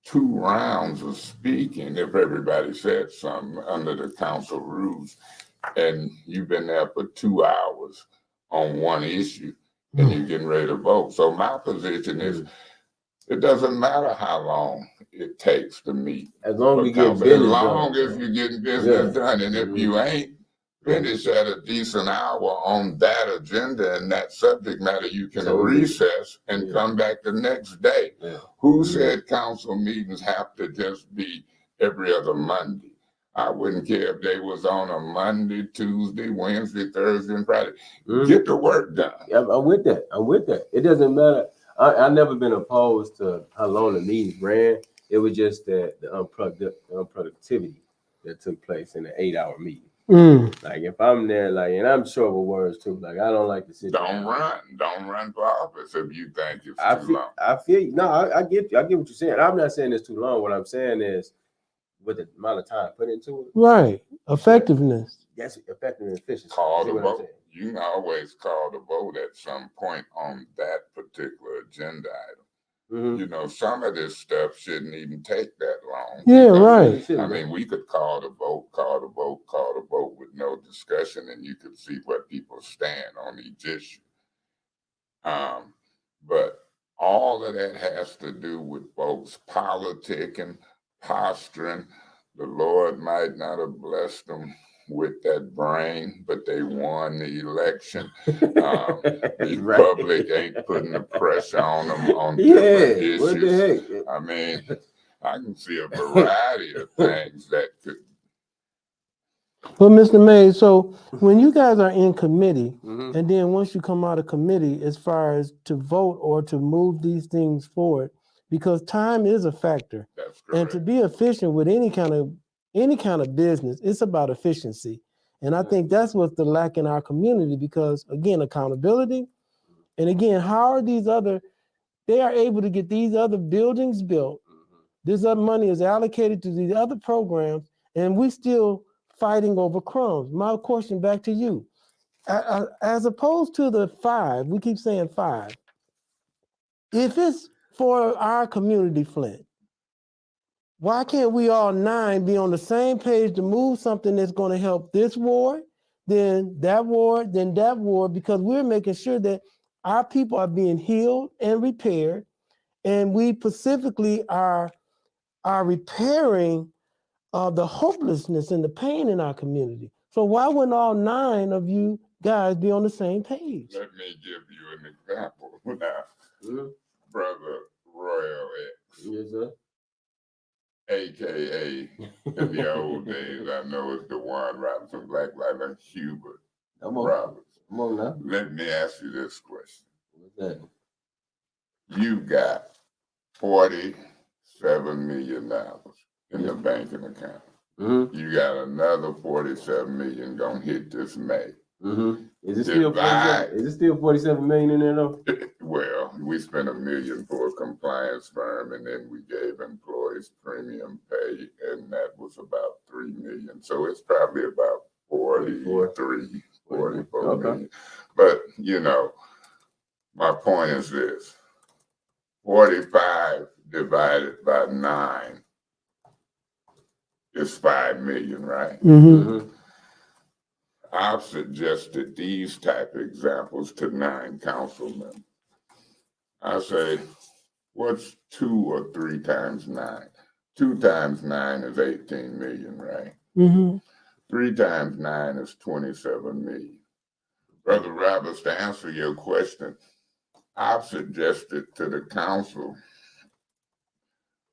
2 rounds of speaking if everybody said something under the council rules, and you've been there for 2 hours on one issue, and you're getting ready to vote. So my position is, it doesn't matter how long it takes to meet.
As long as we get business
done. As long as you're getting business done. And if you ain't finished at a decent hour on that agenda and that subject matter, you can recess and come back the next day. Who said council meetings have to just be every other Monday? I wouldn't care if they was on a Monday, Tuesday, Wednesday, Thursday, and Friday. Get the work done.
I'm with that. It doesn't matter. I've never been opposed to how long the meetings ran. It was just that the unproductivity that took place in an 8-hour meeting. Like if I'm there, like, and I'm short with words too. Like I don't like to sit down.
Don't run for office if you think it's too long.
I feel you. No, I get you. I get what you're saying. I'm not saying it's too long. What I'm saying is, with the amount of time put into it,
right? Effectiveness.
Yes, effective and efficient.
Call the vote. You can always call the vote at some point on that particular agenda item. You know, some of this stuff shouldn't even take that long.
Yeah, right.
I mean, we could call the vote with no discussion, and you could see where people stand on each issue. But all of that has to do with folks politicking, posturing. The Lord might not have blessed them with that brain, but they won the election. The public ain't putting the pressure on them on different issues.
What the heck?
I mean, I can see a variety of things that could.
Well, Mr. Mays, so when you guys are in committee, and then once you come out of committee, as far as to vote or to move these things forward, because time is a factor.
That's correct.
And to be efficient with any kind of business, it's about efficiency. And I think that's what's the lack in our community, because again, accountability. And again, how are they are able to get these other buildings built. This other money is allocated to these other programs, and we still fighting over crumbs. My question back to you, as opposed to the 5, we keep saying 5. If it's for our community, Flint, why can't we all 9 be on the same page to move something that's going to help this ward, then that ward, then that ward, because we're making sure that our people are being healed and repaired, and we specifically are repairing the hopelessness and the pain in our community. So why wouldn't all 9 of you guys be on the same page?
Let me give you an example. Now, brother Royale X,
Yes, sir.
AKA in the old days, I know it's DeJuan Robinson, Black Life, Hubert
Come on.
Roberts.
Come on now.
Let me ask you this question.
What's that?
You got $47 million in the banking account.
Mm-hmm.
You got another 47 million gonna hit this May.
Mm-hmm. Is it still
Divide.
47? Is it still 47 million in there though?
Well, we spent $1 million for a compliance firm, and then we gave employees premium pay, and that was about 3 million. So it's probably about 44
Okay.
million. But you know, my point is this: 45 divided by 9 is 5 million, right?
Mm-hmm.
I've suggested these type of examples to 9 councilmen. I say, what's 2 or 3 times 9? 2 times 9 is 18 million, right?
Mm-hmm.
3 times 9 is 27 million. Brother Roberts, to answer your question, I've suggested to the council,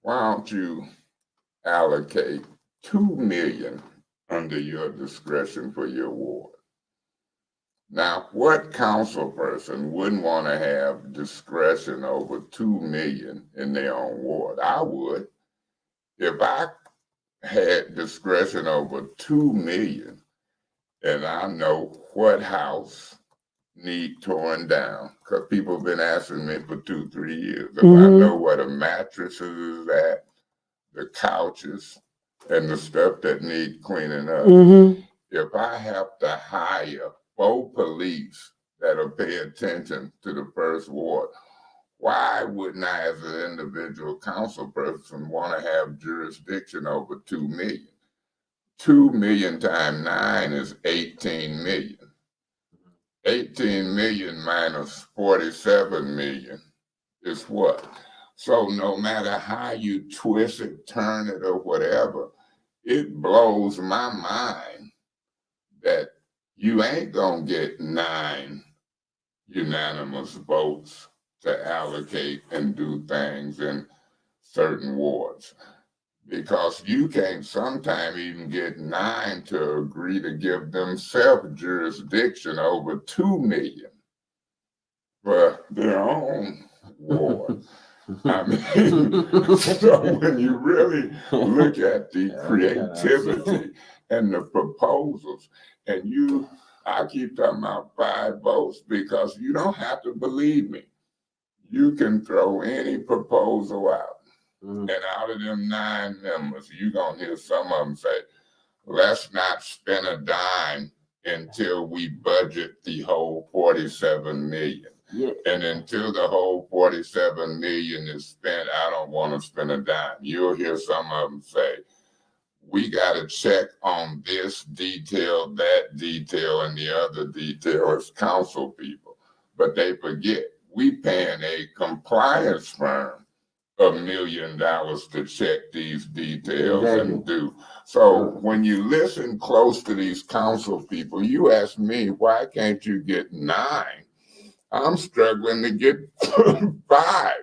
why don't you allocate 2 million under your discretion for your ward? Now, what council person wouldn't want to have discretion over 2 million in their own ward? I would. If I had discretion over 2 million and I know what house need torn down, because people have been asking me for 2-3 years. If I know where the mattresses is at, the couches, and the stuff that need cleaning up, if I have to hire 4 police that'll pay attention to the first ward, why wouldn't I, as an individual council person, want to have jurisdiction over 2 million? 2 million times 9 is 18 million. 18 million minus 47 million is what? So no matter how you twist it, turn it, or whatever, it blows my mind that you ain't gonna get 9 unanimous votes to allocate and do things in certain wards. Because you can't sometimes even get 9 to agree to give themselves jurisdiction over 2 million for their own ward. I mean, so when you really look at the creativity and the proposals, and I keep talking about 5 votes because you don't have to believe me. You can throw any proposal out. And out of them 9 members, you're going to hear some of them say, let's not spend a dime until we budget the whole 47 million.
Yeah.
And until the whole 47 million is spent, I don't want to spend a dime. You'll hear some of them say, we got to check on this detail, that detail, and the other detail as council people. But they forget, we paying a compliance firm $1 million to check these details and do. So when you listen close to these council people, you ask me, why can't you get 9? I'm struggling to get 5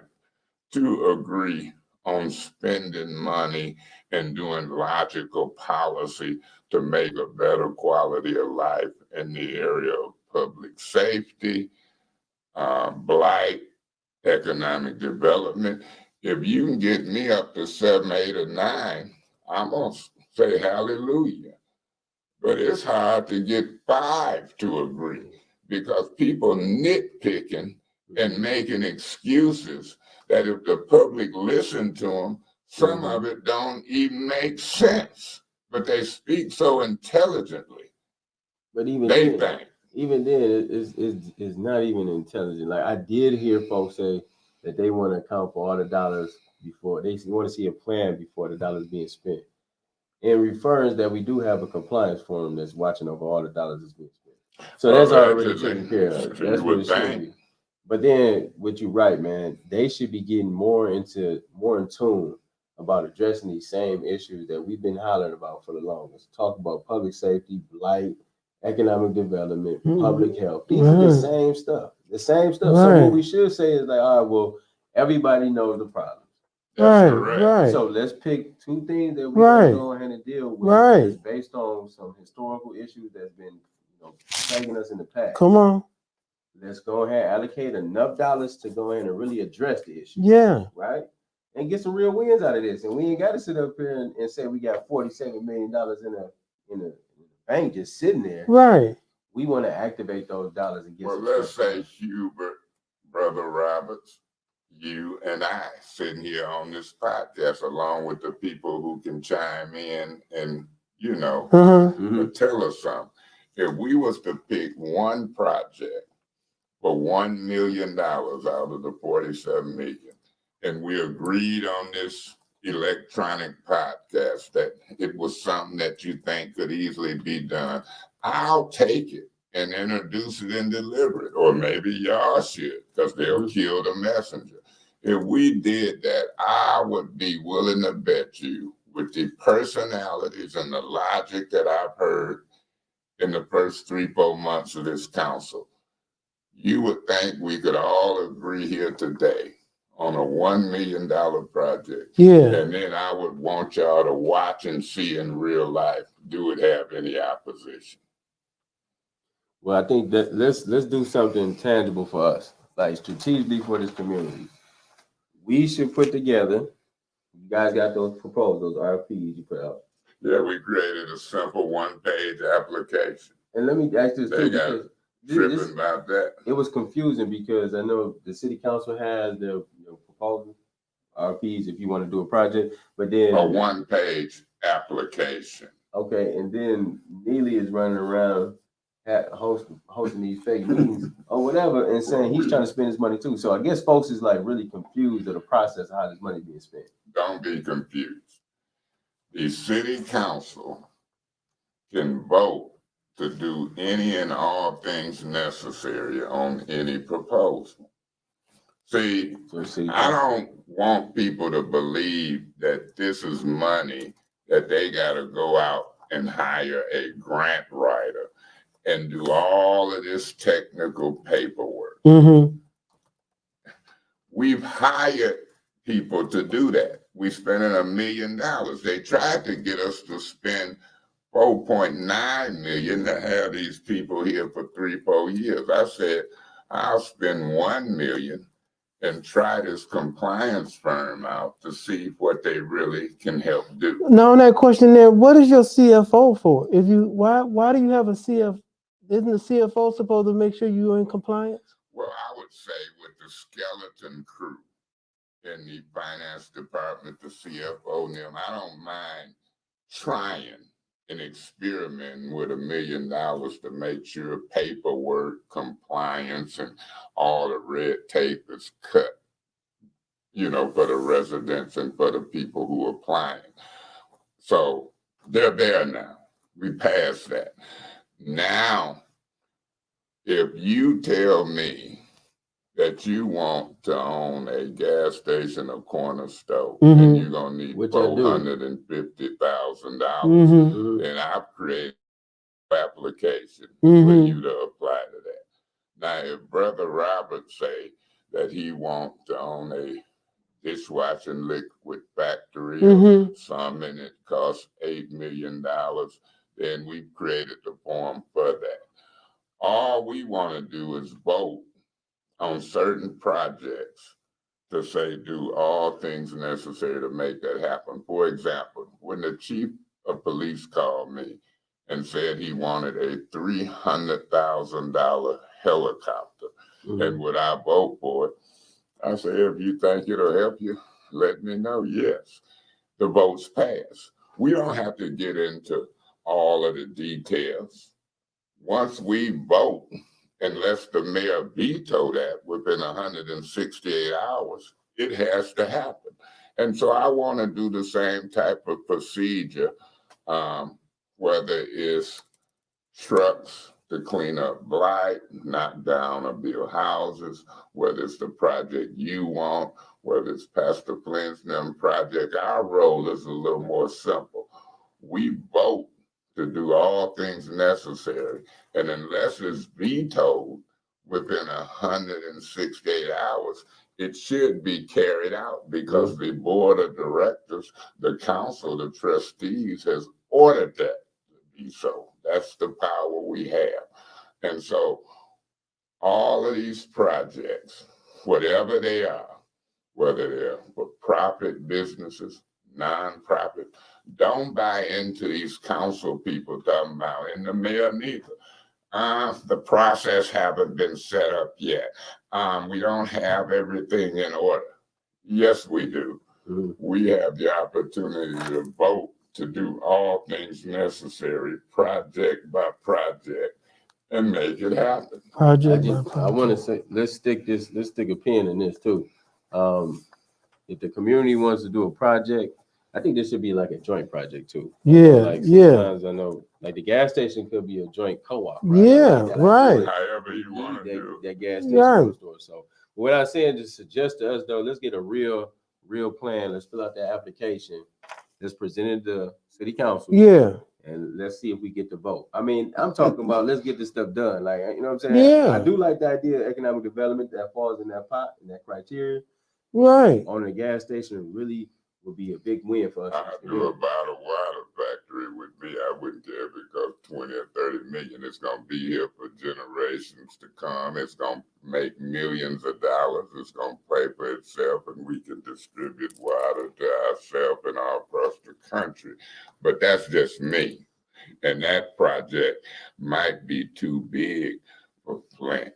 to agree on spending money and doing logical policy to make a better quality of life in the area of public safety, blight, economic development. If you can get me up to 7, 8, or 9, I'm gonna say hallelujah. But it's hard to get 5 to agree because people nitpicking and making excuses that if the public listen to them, some of it don't even make sense. But they speak so intelligently.
But even
they
then,
think.
Even then, it's not even intelligent. Like I did hear folks say that they want to account for all the dollars before they want to see a plan before the dollars being spent. In reference that we do have a compliance forum that's watching over all the dollars that's being spent. So that's already taken care of. That's what it should be. But then, what you're right, man, they should be getting more in tune about addressing these same issues that we've been hollering about for the longest. Talk about public safety, blight, economic development, public health. These are the same stuff. The same stuff. So what we should say is like, all right, well, everybody knows the problems.
That's
Right,
correct.
right.
So let's pick two things that we
Right.
can go ahead and deal with.
Right.
That's based on some historical issues that's been, plaguing us in the past.
Come on.
Let's go ahead and allocate enough dollars to go ahead and really address the issue.
Yeah.
Right? And get some real wins out of this. And we ain't got to sit up here and say we got $47 million in a bank just sitting there.
Right.
We want to activate those dollars and get
Well,
some
let's
stuff
say
done.
Hubert, Brother Roberts, you and I sitting here on this podcast, along with the people who can chime in and, tell us something. If we was to pick one project for $1 million out of the 47 million, and we agreed on this electronic podcast that it was something that you think could easily be done, I'll take it and introduce it and deliver it. Or maybe y'all should, because they'll kill the messenger. If we did that, I would be willing to bet you, with the personalities and the logic that I've heard in the first 3-4 months of this council, you would think we could all agree here today on a $1 million project.
Yeah.
And then I would want y'all to watch and see in real life, do it have any opposition?
Well, I think that let's do something tangible for us, like strategically for this community. We should put together, you guys got those proposals, RFPs you put out.
Yeah, we created a simple 1-page application.
And let me ask this
They
too,
got
because
tripping about that.
it was confusing because I know the city council has their proposals, RFPs, if you want to do a project, but then
A 1-page application.
okay, and then Neely is running around hosting these fake meetings or whatever and saying he's trying to spend his money too. So I guess folks is like really confused of the process of how this money being spent.
Don't be confused. The city council can vote to do any and all things necessary on any proposal. See, I don't want people to believe that this is money that they got to go out and hire a grant writer and do all of this technical paperwork. We've hired people to do that. We spending $1 million. They tried to get us to spend $4.9 million to have these people here for 3-4 years. I said, I'll spend $1 million and try this compliance firm out to see what they really can help do.
Now on that question there, what is your CFO for? Why do you have a CFO? Isn't the CFO supposed to make sure you're in compliance?
Well, I would say with the skeleton crew in the finance department, the CFO and them, I don't mind trying and experimenting with $1 million to make sure paperwork, compliance, and all the red tape is cut, for the residents and for the people who are applying. So they're there now. We passed that. Now, if you tell me that you want to own a gas station or corner store and you're going to need $450,000, then I've created an application for you to apply to that. Now, if Brother Robert say that he wants to own a dishwashing liquid factory or something and it costs $8 million, then we've created the form for that. All we want to do is vote on certain projects to say do all things necessary to make that happen. For example, when the chief of police called me and said he wanted a $300,000 helicopter and would I vote for it, I said, if you think it'll help you, let me know. Yes, the votes pass. We don't have to get into all of the details. Once we vote, unless the mayor veto that within 168 hours, it has to happen. And so I want to do the same type of procedure, whether it's trucks to clean up blight, knock down or build houses, whether it's the project you want, whether it's Pastor Flint's project. Our role is a little more simple. We vote to do all things necessary, and unless it's vetoed, within 168 hours, it should be carried out because the board of directors, the council, the trustees has ordered that to be so. That's the power we have. And so all of these projects, whatever they are, whether they're for profit businesses, nonprofit, don't buy into these council people talking about, and the mayor neither. The process haven't been set up yet. We don't have everything in order. Yes, we do. We have the opportunity to vote to do all things necessary, project by project, and make it happen.
Project by
I
project.
want to say, let's stick a pin in this too. If the community wants to do a project, I think this should be like a joint project too.
Yeah,
Like sometimes I know, like the gas station could be a joint co-op. Right?
Yeah,
Like,
right.
However you want to do.
That gas station store. So what I'm saying, just suggest to us though, let's get a real plan. Let's fill out that application. Let's present it to city council.
Yeah.
And let's see if we get the vote. I mean, I'm talking about let's get this stuff done. Like, you know what I'm saying?
Yeah.
I do like the idea of economic development that falls in that pot and that criteria.
Right.
On a gas station really would be a big win for us.
I do about a water factory with me. I wouldn't care because 20 or 30 million is going to be here for generations to come. It's going to make millions of dollars. It's going to pay for itself, and we can distribute water to ourselves and all across the country. But that's just me. And that project might be too big for Flint.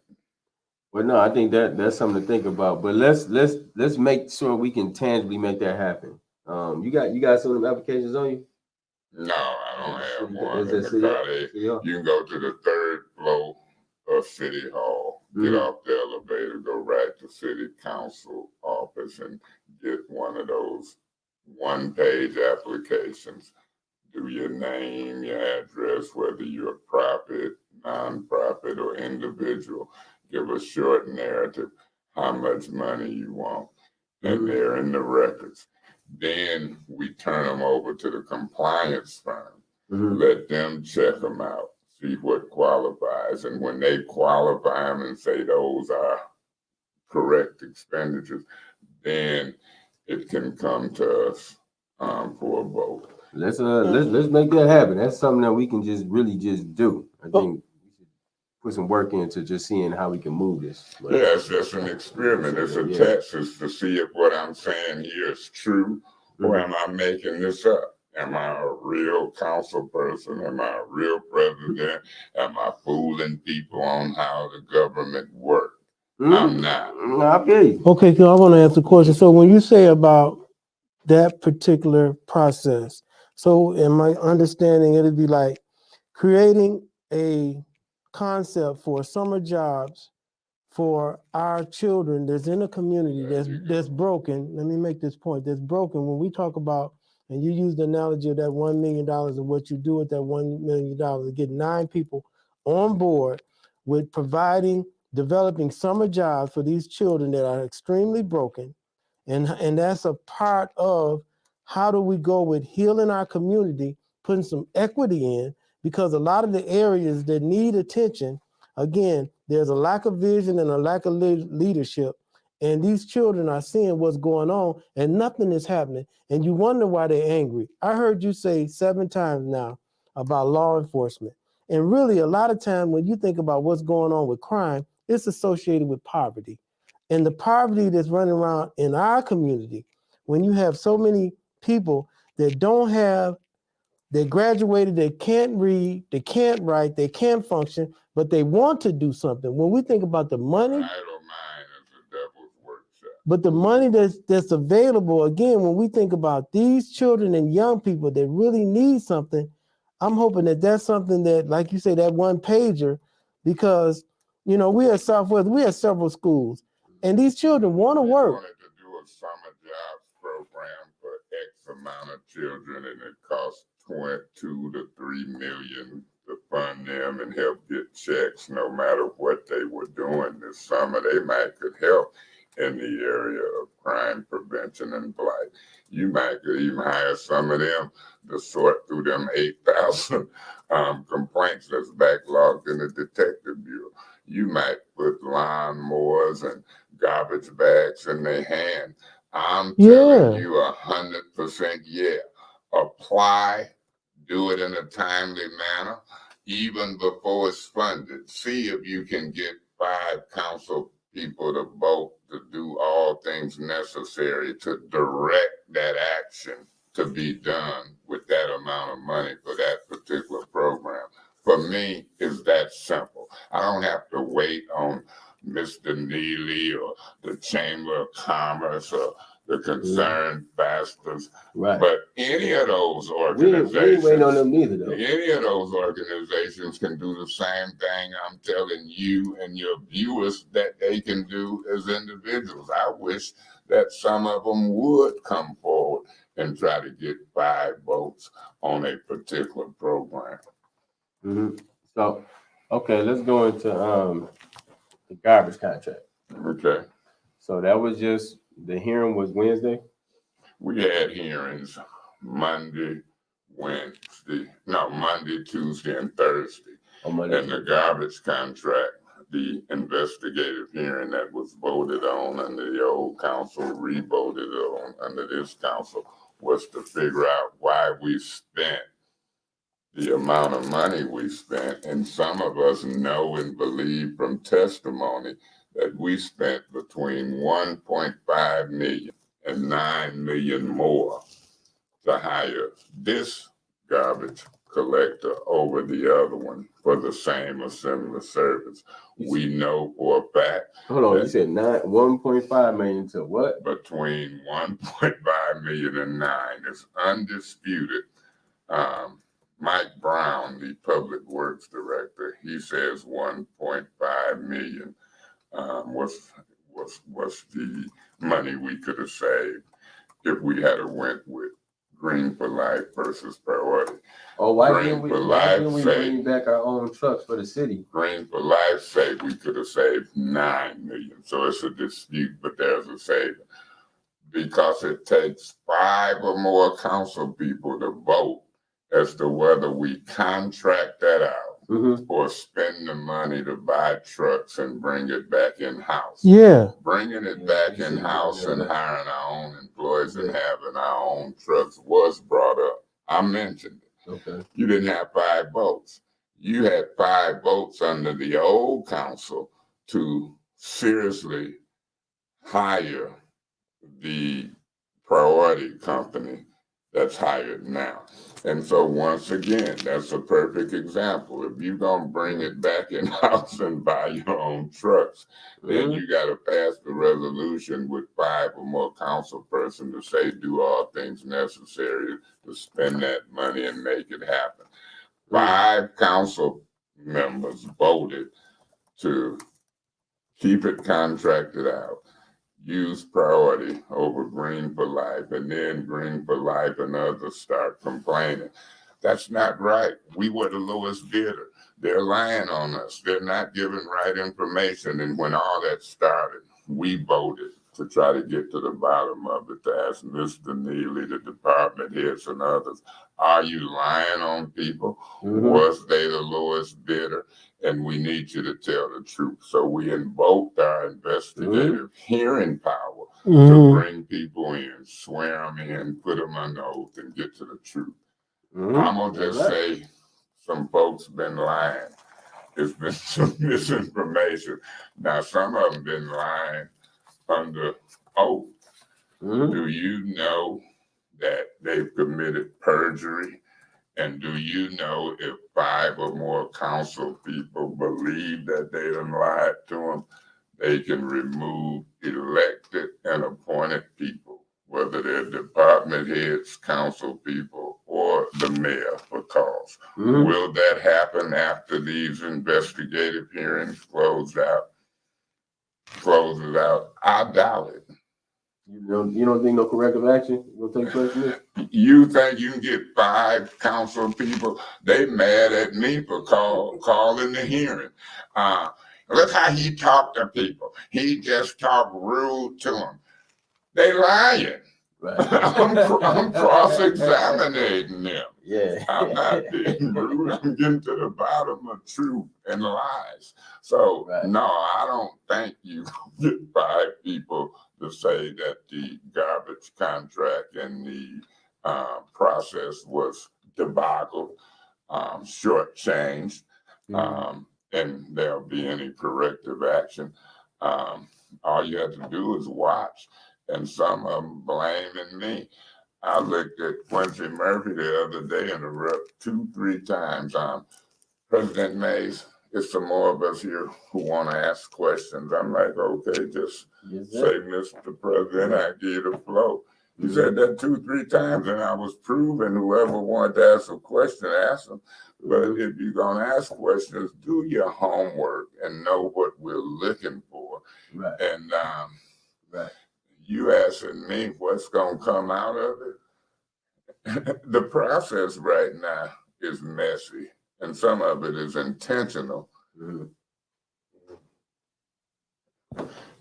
Well, no, I think that's something to think about. But let's make sure we can tangibly make that happen. You got some of them applications on you?
No, I don't have one in
Is
the
it
car. You can go to the 3rd floor of City Hall, get off the elevator, go right to City Council office and get one of those one-page applications. Do your name, your address, whether you're a profit, nonprofit, or individual. Give a short narrative, how much money you want, and they're in the records. Then we turn them over to the compliance firm. Let them check them out, see what qualifies. And when they qualify them and say those are correct expenditures, then it can come to us for a vote.
Let's make that happen. That's something that we can just really just do. I think we should put some work into just seeing how we can move this.
Yeah, it's just an experiment. It's a test. It's to see if what I'm saying here is true, or am I making this up? Am I a real council person? Am I a real president? Am I fooling people on how the government works? I'm not.
I feel you.
Okay, so I want to ask a question. So when you say about that particular process, so in my understanding, it'd be like creating a concept for summer jobs for our children that's in a community that's broken. Let me make this point. That's broken. When we talk about, and you use the analogy of that $1 million and what you do with that $1 million to get 9 people on board with developing summer jobs for these children that are extremely broken. And that's a part of how do we go with healing our community, putting some equity in, because a lot of the areas that need attention, again, there's a lack of vision and a lack of leadership. And these children are seeing what's going on and nothing is happening. And you wonder why they're angry. I heard you say 7 times now about law enforcement. And really, a lot of time when you think about what's going on with crime, it's associated with poverty. And the poverty that's running around in our community, when you have so many people that don't have, they graduated, they can't read, they can't write, they can't function, but they want to do something. When we think about the money,
Idle mind is the devil's workshop.
but the money that's available, again, when we think about these children and young people that really need something, I'm hoping that that's something that, like you say, that one pager, because, you know, we at Southwest, we have several schools, and these children want to work.
We wanted to do a summer jobs program for X amount of children, and it costs 2 to 3 million to fund them and help get checks. No matter what they were doing this summer, they might could help in the area of crime prevention and blight. You might could even hire some of them to sort through them 8,000 complaints that's backlogged in the detective bureau. You might put lawnmowers and garbage bags in their hand. I'm telling you 100% yeah. Apply, do it in a timely manner, even before it's funded. See if you can get 5 council people to vote to do all things necessary to direct that action to be done with that amount of money for that particular program. For me, it's that simple. I don't have to wait on Mr. Neely or the Chamber of Commerce or the Concerned Bastards.
Right.
But any of those
We
organizations,
ain't waiting on them neither, though.
any of those organizations can do the same thing I'm telling you and your viewers that they can do as individuals. I wish that some of them would come forward and try to get 5 votes on a particular program.
So, okay, let's go into the garbage contract.
Okay.
So that was just, the hearing was Wednesday?
We had hearings Monday, Tuesday, and Thursday.
On Monday.
And the garbage contract, the investigative hearing that was voted on under the old council, re-voted on under this council, was to figure out why we spent the amount of money we spent. And some of us know and believe from testimony that we spent between 1.5 million and 9 million more to hire this garbage collector over the other one for the same or similar service. We know for a fact.
Hold on, you said 1.5 million to what?
Between 1.5 million and 9. It's undisputed. Mike Brown, the public works director, he says 1.5 million was the money we could have saved if we had went with Green for Life versus Priority.
Oh, why didn't we bring back our own trucks for the city?
Green for Life say we could have saved 9 million. So it's a dispute, but there's a saving. Because it takes 5 or more council people to vote as to whether we contract that out or spend the money to buy trucks and bring it back in-house.
Yeah.
Bringing it back in-house and hiring our own employees and having our own trucks was brought up. I mentioned it.
Okay.
You didn't have 5 votes. You had 5 votes under the old council to seriously hire the priority company that's hired now. And so once again, that's a perfect example. If you're gonna bring it back in-house and buy your own trucks, then you gotta pass the resolution with 5 or more council persons to say do all things necessary to spend that money and make it happen. 5 council members voted to keep it contracted out, use priority over Green for Life, and then Green for Life and others start complaining. That's not right. We were the lowest bidder. They're lying on us. They're not giving right information. And when all that started, we voted to try to get to the bottom of it, to ask Mr. Neely, the department heads and others, are you lying on people? Was they the lowest bidder? And we need you to tell the truth. So we invoked our investigative hearing power to bring people in, swear them in, put them under oath, and get to the truth. I'm going to just say some folks been lying. It's been some misinformation. Now, some of them been lying under oath. Do you know that they've committed perjury? And do you know if 5 or more council people believe that they done lied to them, they can remove elected and appointed people, whether they're department heads, council people, or the mayor for cause. Will that happen after these investigative hearings closes out? I doubt it.
You don't think no corrective action will take place in this?
You think you can get 5 council people? They mad at me for calling the hearing. Look how he talked to people. He just talked rude to them. They lying.
Right.
I'm cross-examining them.
Yeah.
I'm not being rude. I'm getting to the bottom of truth and lies. So
Right.
no, I don't think you get 5 people to say that the garbage contract and the process was debacle, shortchanged, and there'll be any corrective action. All you have to do is watch, and some of them blaming me. I looked at Quincy Murphy the other day and interrupt 2-3 times. President Mays, it's some more of us here who want to ask questions. I'm like, okay, just say, Mr. President, I give you the flow. He said that 2-3 times, and I was proving whoever wanted to ask a question, ask them. But if you're going to ask questions, do your homework and know what we're looking for.
Right.
And
Right.
you asking me what's going to come out of it? The process right now is messy, and some of it is intentional.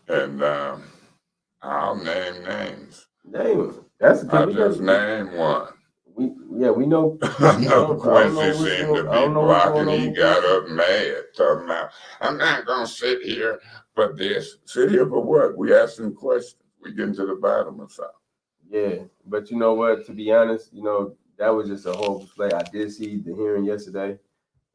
And I'll name names.
Name them. That's
I just name one.
We know.
I know Quincy seemed to be blocking. He got up mad, talking about, I'm not going to sit here for this. Sit here for what? We asking questions. We getting to the bottom of something.
Yeah, but you know what? To be honest, that was just a whole display. I did see the hearing yesterday,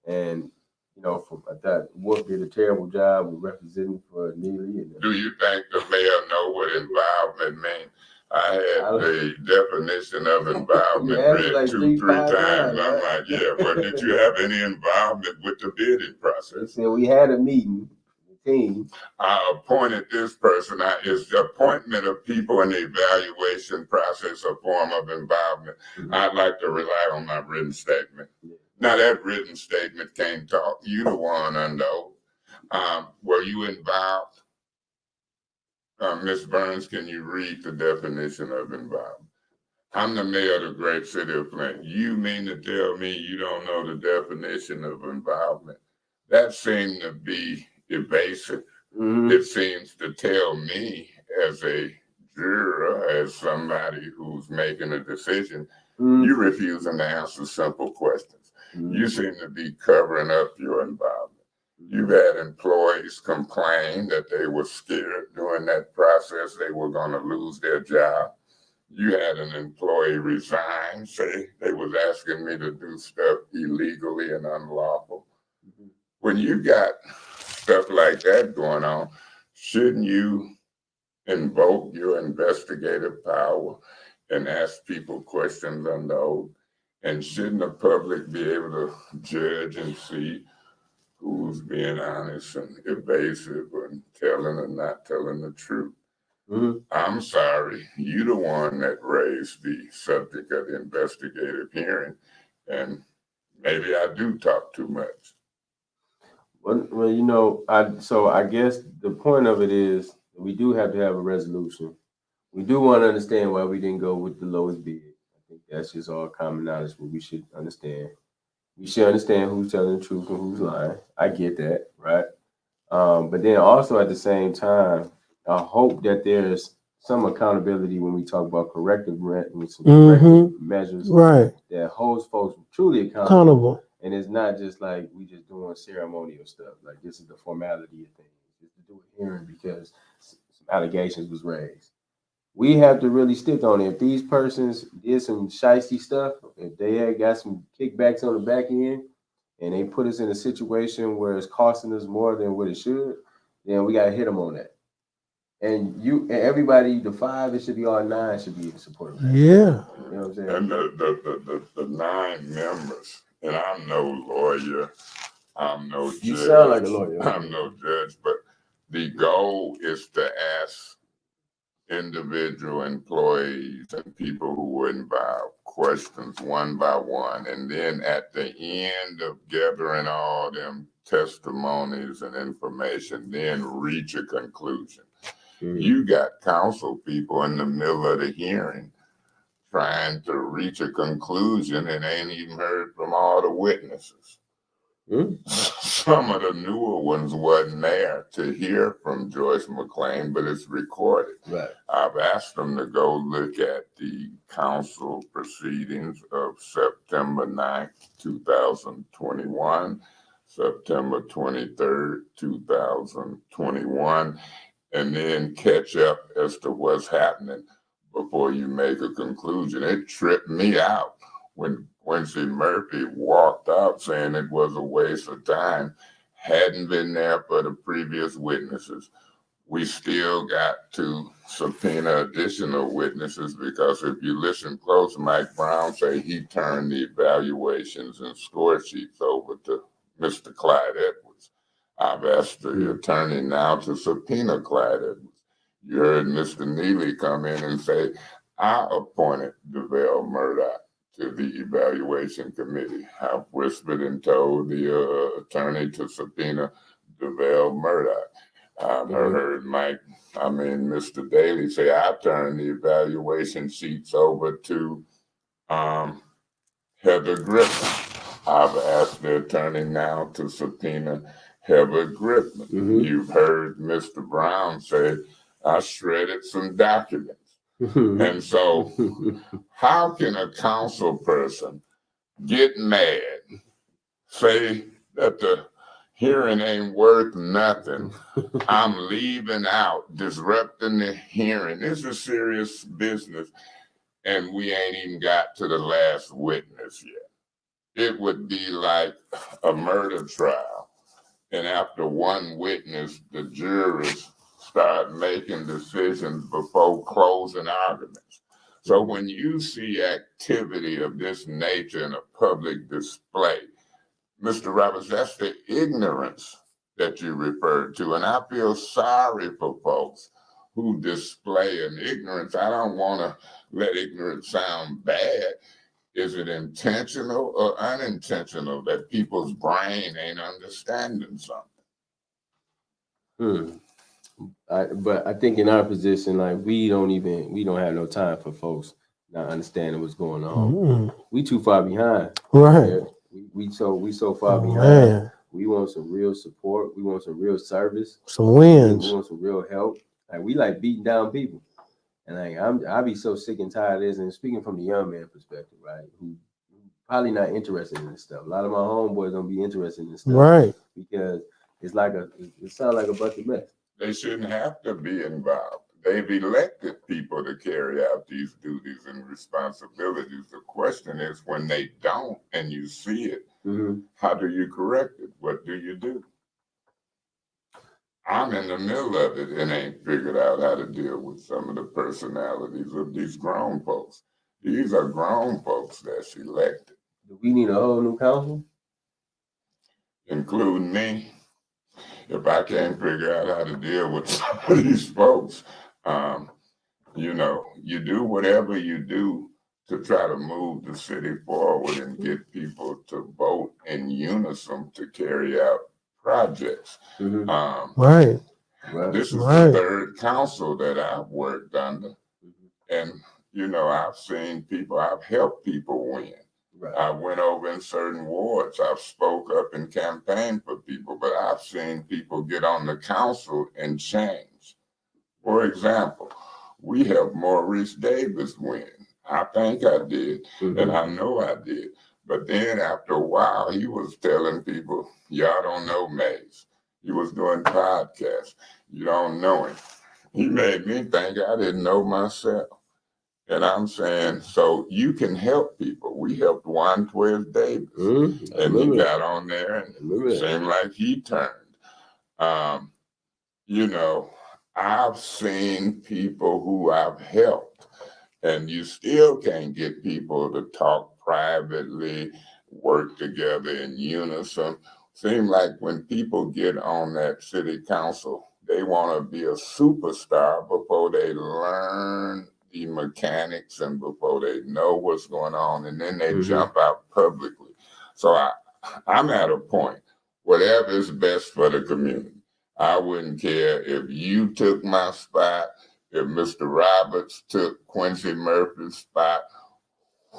and I thought Wolf did a terrible job of representing for Neely.
Do you think the mayor know what involvement means? I had the definition of involvement read
like
2-3 times.
right?
I'm like, yeah, but did you have any involvement with the bidding process?
They said we had a meeting, the team.
I appointed this person. It's the appointment of people in the evaluation process a form of involvement. I'd like to rely on my written statement. Now that written statement can't talk. You the one I know. Were you involved? Ms. Burns, can you read the definition of involvement? I'm the mayor of the great city of Flint. You mean to tell me you don't know the definition of involvement? That seemed to be evasive. It seems to tell me as a juror, as somebody who's making a decision, you're refusing to answer simple questions. You seem to be covering up your involvement. You've had employees complain that they were scared during that process they were going to lose their job. You had an employee resign, say they was asking me to do stuff illegally and unlawful. When you got stuff like that going on, shouldn't you invoke your investigative power and ask people questions on the oath? And shouldn't the public be able to judge and see who's being honest and evasive and telling or not telling the truth? I'm sorry, you the one that raised the subject of the investigative hearing, and maybe I do talk too much.
Well, I guess the point of it is we do have to have a resolution. We do want to understand why we didn't go with the lowest bid. I think that's just all common knowledge, but we should understand. We should understand who's telling the truth and who's lying. I get that, right? But then also at the same time, I hope that there's some accountability when we talk about corrective rent and some corrective measures that holds folks truly accountable. And it's not just like we just doing ceremonial stuff. Like this is the formality of things. Just to do a hearing because some allegations was raised. We have to really stick on it. If these persons did some shicey stuff, if they had got some kickbacks on the back end, and they put us in a situation where it's costing us more than what it should, then we got to hit them on that. And everybody, the 5, it should be all 9 should be in support of that.
Yeah.
You know what I'm saying?
And the 9 members, and I'm no lawyer, I'm no judge.
You sound like a lawyer.
I'm no judge, but the goal is to ask individual employees and people who were involved questions one by one, and then at the end of gathering all them testimonies and information, then reach a conclusion. You got council people in the middle of the hearing trying to reach a conclusion and ain't even heard from all the witnesses. Some of the newer ones wasn't there to hear from Joyce McLean, but it's recorded.
Right.
I've asked them to go look at the council proceedings of September 9th, 2021, September 23rd, 2021, and then catch up as to what's happening before you make a conclusion. It tripped me out when Quincy Murphy walked out saying it was a waste of time, hadn't been there for the previous witnesses. We still got to subpoena additional witnesses because if you listen close, Mike Brown say he turned the evaluations and score sheets over to Mr. Clyde Edwards. I've asked the attorney now to subpoena Clyde Edwards. You heard Mr. Neely come in and say, I appointed DeVale Murdoch to the evaluation committee. I've whispered and told the attorney to subpoena DeVale Murdoch. I've heard Mr. Daly say, I turned the evaluation sheets over to Heather Griffin. I've asked the attorney now to subpoena Heather Griffin. You've heard Mr. Brown say, I shredded some documents. And so how can a council person get mad, say that the hearing ain't worth nothing, I'm leaving out, disrupting the hearing, this is serious business, and we ain't even got to the last witness yet. It would be like a murder trial, and after one witness, the jurors start making decisions before closing arguments. So when you see activity of this nature in a public display, Mr. Roberts, that's the ignorance that you referred to. And I feel sorry for folks who display an ignorance. I don't want to let ignorance sound bad. Is it intentional or unintentional that people's brain ain't understanding something?
But I think in our position, like we don't have no time for folks not understanding what's going on. We too far behind.
Right.
We so far behind.
Man.
We want some real support. We want some real service.
Some wins.
We want some real help. Like we like beating down people. And like I be so sick and tired of this. And speaking from the young man perspective, right? Who probably not interested in this stuff. A lot of my homeboys don't be interested in this stuff.
Right.
Because it sounds like a bunch of mess.
They shouldn't have to be involved. They've elected people to carry out these duties and responsibilities. The question is when they don't and you see it, how do you correct it? What do you do? I'm in the middle of it and ain't figured out how to deal with some of the personalities of these grown folks. These are grown folks that's elected.
Do we need a whole new council?
Including me. If I can't figure out how to deal with some of these folks, you do whatever you do to try to move the city forward and get people to vote in unison to carry out projects.
Right.
This is the third council that I've worked under. And, I've seen people, I've helped people win. Right. I went over in certain wards. I've spoke up and campaigned for people, but I've seen people get on the council and change. For example, we helped Maurice Davis win. I think I did, and I know I did. But then after a while, he was telling people, y'all don't know Mays. He was doing podcasts. You don't know him. He made me think I didn't know myself. And I'm saying, so you can help people. We helped Juan Twez Davis. And he got on there and it seemed like he turned. I've seen people who I've helped, and you still can't get people to talk privately, work together in unison. Seems like when people get on that city council, they want to be a superstar before they learn the mechanics and before they know what's going on, and then they jump out publicly. So I'm at a point, whatever is best for the community. I wouldn't care if you took my spot, if Mr. Roberts took Quincy Murphy's spot,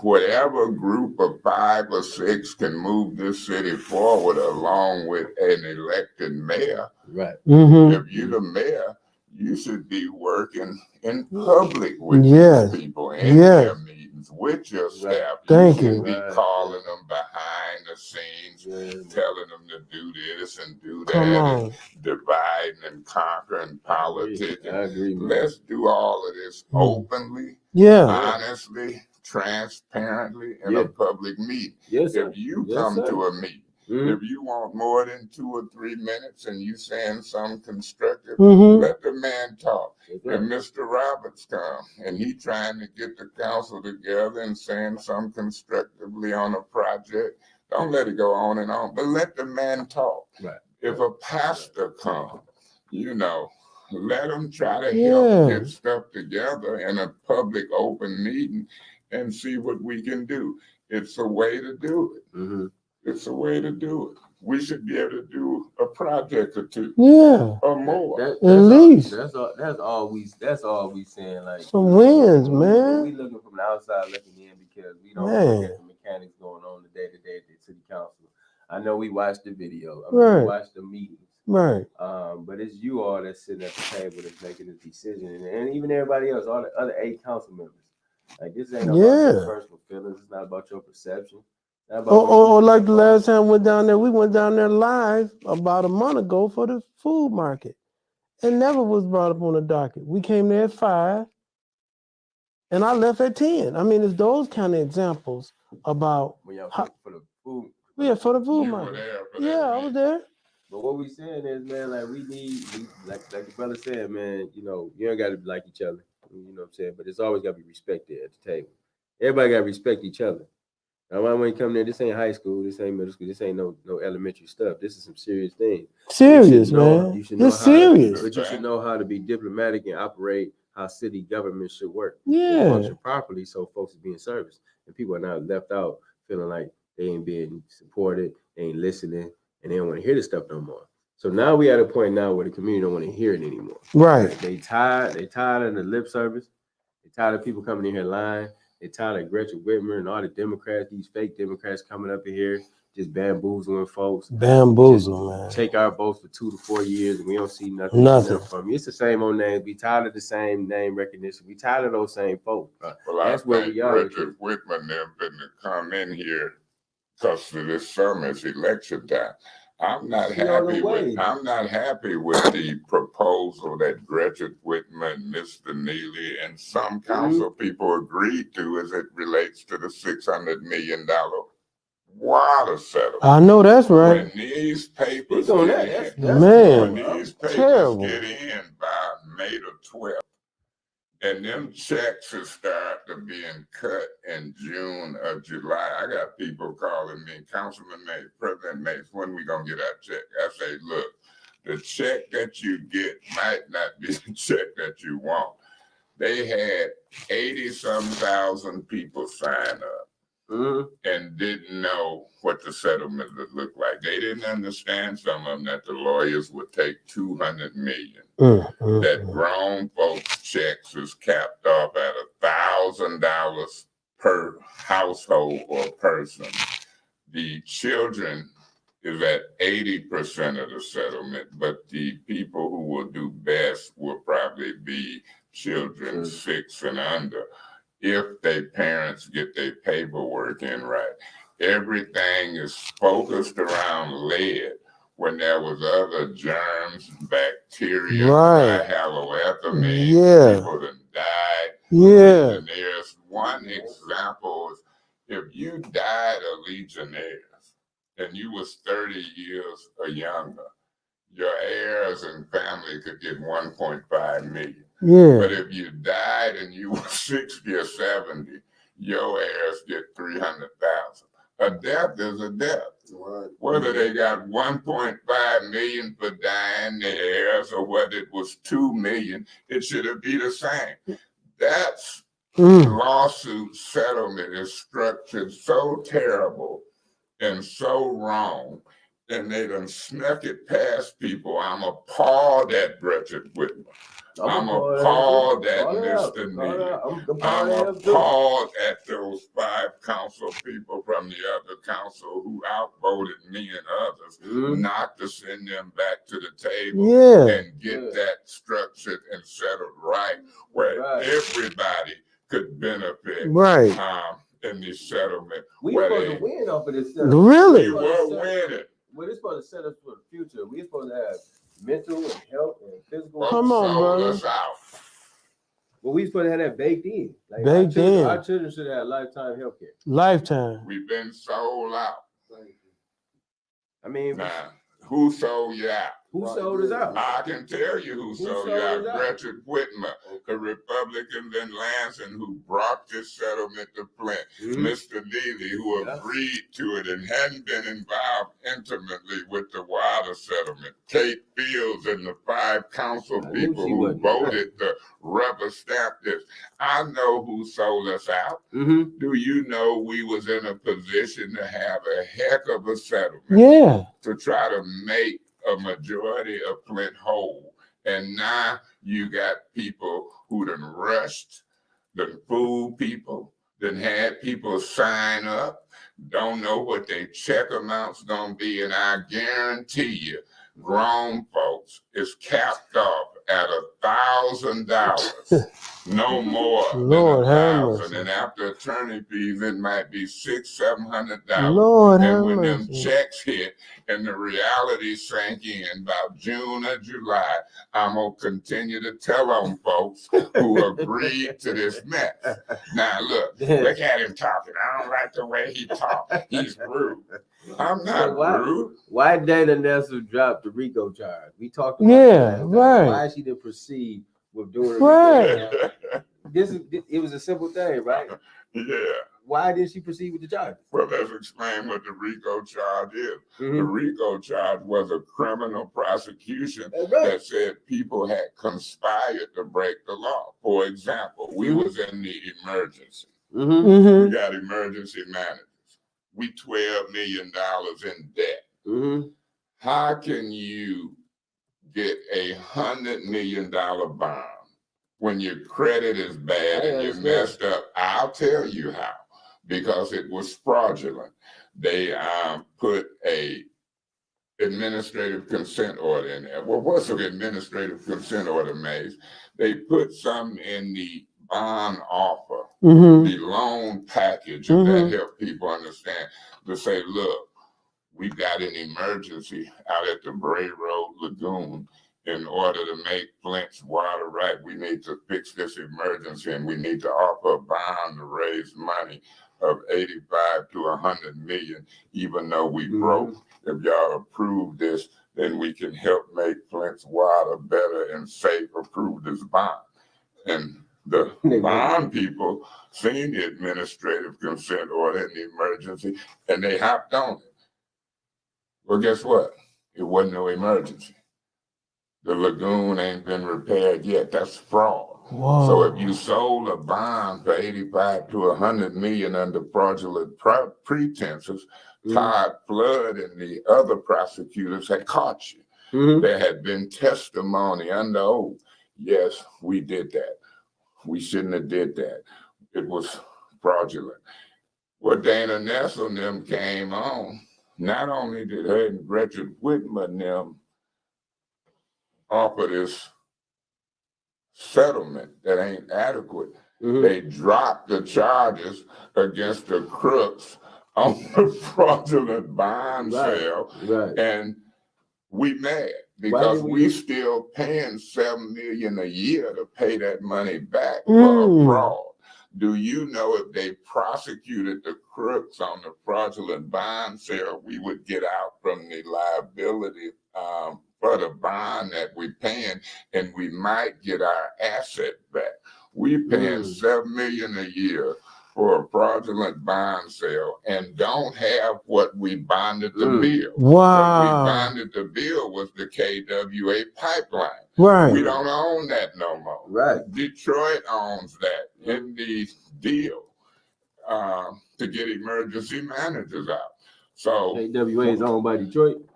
whatever group of 5 or 6 can move this city forward along with an elected mayor.
Right.
If you're the mayor, you should be working in public with
Yes.
these people in
Yes.
their meetings with your staff.
Thank
you.
you.
Should be
Right.
calling them behind the scenes,
Yeah.
telling them to do this and do that,
Come
and
on.
dividing and conquering politics.
I agree, man.
Let's do all of this openly,
Yeah.
honestly, transparently in
Yeah.
a public meeting.
Yes, sir.
If you
Yes,
come
sir.
to a meeting, if you want more than 2 or 3 minutes and you saying something constructive, let the man talk. If Mr. Roberts come and he trying to get the council together and saying something constructively on a project, don't let it go on and on, but let the man talk.
Right.
If a pastor come, you know, let them try to help get stuff together in a public open meeting and see what we can do. It's a way to do it. It's a way to do it. We should be able to do a project or 2. Or more.
At least.
That's all we saying. Like
some wins, man.
We looking from the outside looking in because we don't look at the mechanics going on the day to day at the city council. I know we watched the video. We watched the meetings.
Right.
But it's you all that's sitting at the table that's making the decision, and even everybody else, all the other 8 council members. Like this ain't about your personal feelings. It's not about your perception.
Or like the last time we went down there live about a month ago for the food market. It never was brought up on the docket. We came there at 5 and I left at 10. I mean, it's those kind of examples about
for the food.
Yeah, for the food
You
market.
were there for
Yeah,
that
I was
meeting.
there.
But what we saying is, man, like we like the brother said, man, you know, you ain't got to like each other. You know what I'm saying? But it's always got to be respected at the table. Everybody got to respect each other. Now, when you come there, this ain't high school, this ain't middle school, this ain't no elementary stuff. This is some serious things.
Serious, man.
You should know
It's serious.
But you should know how to be diplomatic and operate how city government should work.
Yeah.
And function properly so folks is being serviced. And people are not left out feeling like they ain't being supported, they ain't listening, and they don't want to hear this stuff no more. So now we at a point now where the community don't want to hear it anymore.
Right.
They tired of the lip service. They tired of people coming in here lying. They tired of Gretchen Whitmer and all the Democrats, these fake Democrats coming up in here, just bamboozling folks.
Man.
Take our votes for 2 to 4 years and we don't see nothing from you. It's the same old name. We tired of the same name recognition. We tired of those same folks.
Well,
that's where we are.
Richard Whitman never been to come in here because of this summer's election time. I'm not happy with the proposal that Gretchen Whitman, Mr. Neely, and some council people agreed to as it relates to the $600 million water settlement.
I know that's right.
When these papers
terrible.
get in by May the 12th, and them checks will start to being cut in June or July. I got people calling me, Councilman Mays, President Mays, when we gonna get our check? I say, look, the check that you get might not be the check that you want. They had 80-some thousand people sign up and didn't know what the settlement would look like. They didn't understand, some of them, that the lawyers would take $200 million. That grown folks' checks is capped off at $1,000 per household or person. The children is at 80% of the settlement, but the people who will do best will probably be children 6 and under, if their parents get their paperwork in right. Everything is focused around lead when there was other germs, bacteria, haloethamine, people that died. And there's one example is if you died of Legionnaires and you was 30 years or younger, your heirs and family could get 1.5 million. But if you died and you were 60 or 70, your heirs get 300,000. A death is a death. Whether they got 1.5 million for dying, the heirs, or whether it was 2 million, it should be the same. That's lawsuit settlement is structured so terrible and so wrong. and they done snuck it past people. I'm appalled at Gretchen Whitmer. I'm appalled at Mr. Neal. I'm appalled at those 5 council people from the other council who outvoted me and others, not to send them back to the table and get that structured and settled right, where everybody could benefit in the settlement.
We were supposed to win off of this settlement.
Really?
We were winning.
Well, it's supposed to set us for the future. We're supposed to have mental and health and physical.
Come on, brother.
Us out.
Well, we supposed to have that baked in. Like
Baked in.
Our children should have lifetime health care.
Lifetime.
We've been sold out.
I mean,
Now, who sold you out?
who sold us out?
I can tell you who sold you out.
us out?
Gretchen Whitmer, the Republicans in Lansing who brought this settlement to Flint. Mr. Neely, who agreed to it and hadn't been involved intimately with the water settlement. Kate Fields and the 5 council people who voted to rubber stamp this. I know who sold us out. Do you know we was in a position to have a heck of a settlement?
Yeah.
To try to make a majority of Flint whole. And now you got people who done rushed, done fooled people, done had people sign up, don't know what their check amount's gonna be, and I guarantee you, grown folks is capped off at $1,000, no more
Lord
than
have
1,000.
mercy.
And after attorney fees, it might be $600-700.
Lord
and
have
when them
mercy.
checks hit and the reality sank in about June or July, I'm gonna continue to tell on folks who agreed to this mess. Now look at him talking. I don't like the way he talks. He's rude. I'm not rude.
Why Dana Nessel dropped the RICO charge? We talked about that. Why she didn't proceed with doing it? It was a simple thing, right?
Yeah.
Why did she proceed with the charge?
Well, let's explain what the RICO charge is. The RICO charge was a criminal prosecution that said people had conspired to break the law. For example, we was in the emergency. We got emergency managers. We $12 million in debt. How can you get $100 million bond when your credit is bad and you're messed up? I'll tell you how. Because it was fraudulent. They put a administrative consent order in there. Well, what's an administrative consent order, Maze? They put something in the bond offer, the loan package, if that help people understand, to say, look, we got an emergency out at the Bray Road Lagoon. In order to make Flint's water right, we need to fix this emergency, and we need to offer a bond to raise money of 85 to 100 million, even though we broke. If y'all approve this, then we can help make Flint's water better and safe. Approve this bond. And the bond people seen the administrative consent order in the emergency, and they hopped on it. Well, guess what? It wasn't no emergency. The lagoon ain't been repaired yet. That's fraud. Whoa. So if you sold a bond for 85 to 100 million under fraudulent pretenses, Todd Flood and the other prosecutors had caught you. There had been testimony under oath. Yes, we did that. We shouldn't have did that. It was fraudulent. Well, Dana Nessel and them came on. Not only did her and Gretchen Whitmer and them offer this settlement that ain't adequate, they dropped the charges against the crooks on the fraudulent bond sale. And we mad because we still paying $7 million a year to pay that money back for a fraud. Do you know if they prosecuted the crooks on the fraudulent bond sale, we would get out from the liability for the bond that we're paying, and we might get our asset back. We paying $7 million a year for a fraudulent bond sale and don't have what we bonded the bill. What we bonded the bill was the KWA pipeline. We don't own that no more. Detroit owns that in the deal to get emergency managers out. So
KWA is owned by Detroit?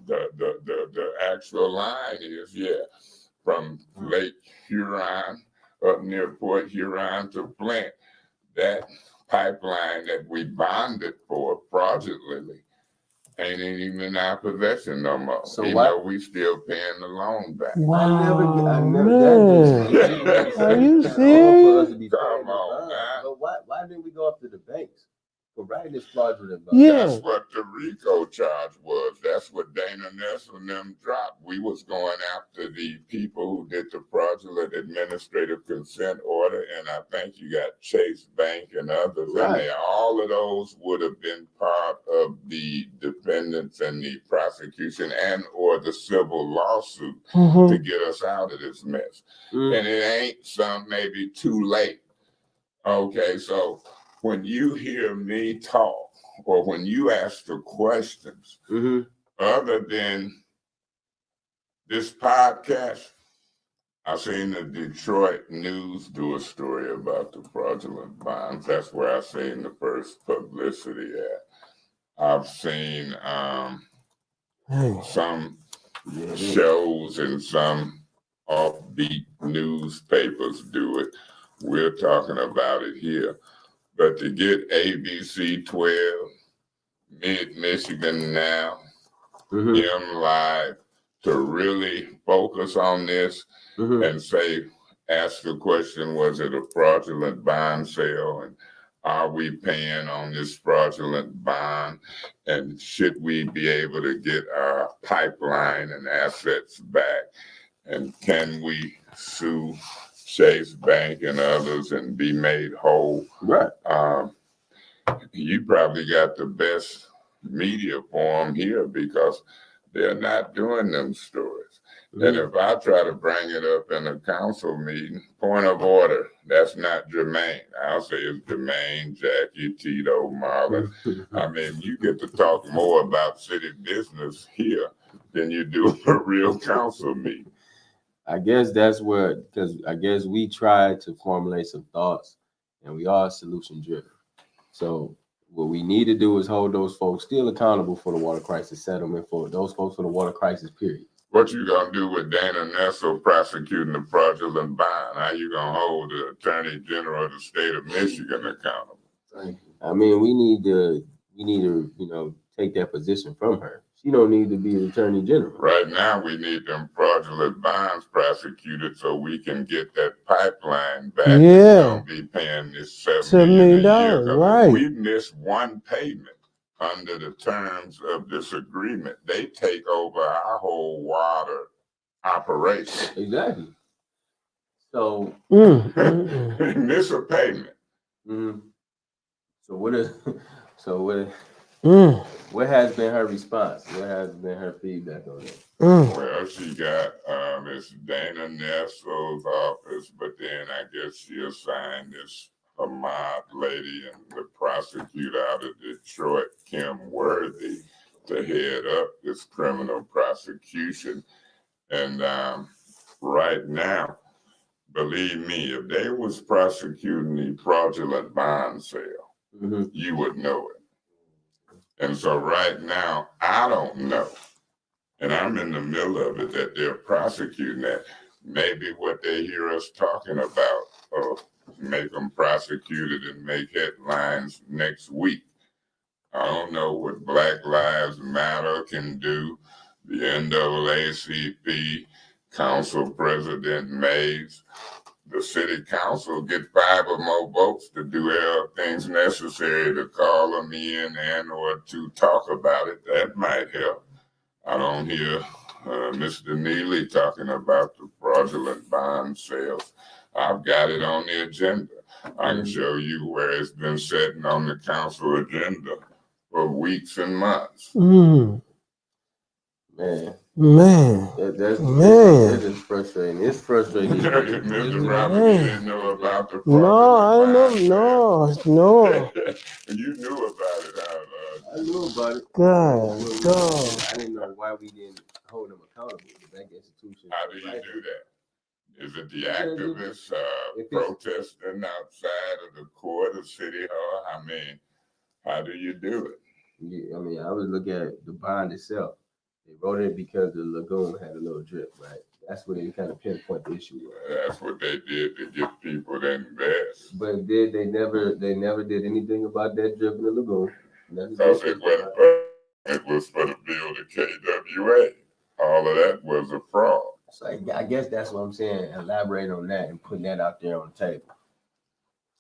the actual line is, from Lake Huron up near Port Huron to Flint, that pipeline that we bonded for fraudulently ain't even in our possession no more.
So
Even
why-
though we still paying the loan back.
I never,
Man. Are you
For us to
serious?
be
Come
paying this
on,
bond.
man.
But why didn't we go up to the banks for writing this fraudulent bond?
Yeah.
That's what the RICO charge was. That's what Dana Ness and them dropped. We was going after the people who did the fraudulent administrative consent order, and I think you got Chase Bank and others in
Right.
there. All of those would have been part of the defendants and the prosecution and or the civil lawsuit to get us out of this mess. And it ain't maybe too late. Okay, so when you hear me talk or when you ask the questions, other than this podcast, I've seen the Detroit News do a story about the fraudulent bonds. That's where I've seen the first publicity at. I've seen some shows and some offbeat newspapers do it. We're talking about it here. But to get ABC 12, Mid-Michigan Now, M Live, to really focus on this and ask the question, was it a fraudulent bond sale? And are we paying on this fraudulent bond? And should we be able to get our pipeline and assets back? And can we sue Chase Bank and others and be made whole?
Right.
You probably got the best media forum here because they're not doing them stories. And if I try to bring it up in a council meeting, point of order, that's not germane. I'll say it's germane, Jackie, Tito, Marlon. I mean, you get to talk more about city business here than you do a real council meeting.
I guess that's where, because I guess we tried to formulate some thoughts and we are solution driven. So what we need to do is hold those folks still accountable for the water crisis settlement, for those folks for the water crisis period.
What you gonna do with Dana Nessel prosecuting the fraudulent bond? How you gonna hold the Attorney General of the state of Michigan accountable?
I mean, we need to, take that position from her. She don't need to be the Attorney General.
Right now, we need them fraudulent bonds prosecuted so we can get that pipeline back.
Yeah.
Don't be paying this $7
$7
million a year.
right.
We miss one payment under the terms of this agreement. They take over our whole water operation.
Exactly. So,
Miss a payment.
So what has been her response? What has been her feedback on it?
Well, she got Miss Dana Nessel's office, but then I guess she assigned this Ahmad lady and the prosecutor out of Detroit, Kim Worthy, to head up this criminal prosecution. And right now, believe me, if they was prosecuting the fraudulent bond sale, you would know it. And so right now, I don't know. And I'm in the middle of it that they're prosecuting that. Maybe what they hear us talking about make them prosecuted and make headlines next week. I don't know what Black Lives Matter can do. The NAACP, Council President Mays, the City Council get 5 or more votes to do things necessary to call them in and or to talk about it. That might help. I don't hear Mr. Neely talking about the fraudulent bond sales. I've got it on the agenda. I can show you where it's been sitting on the council agenda for weeks and months.
Man. That is frustrating. It's frustrating.
Mr. Robert, you didn't know about the
No, I
fraudulent
know.
bond
No.
You knew about it, huh?
I knew about it.
God.
I didn't know why we didn't hold them accountable. The bank institution.
How do you do that? Is it the activists protesting outside of the court of City Hall? I mean, how do you do it?
Yeah, I mean, I would look at the bond itself. They wrote it because the lagoon had a little drip, right? That's where they kind of pinpoint the issue.
That's what they did to get people to invest.
But they never did anything about that drip in the lagoon.
Because it was for the bill to KWA. All of that was a fraud.
So I guess that's what I'm saying. Elaborate on that and putting that out there on the table.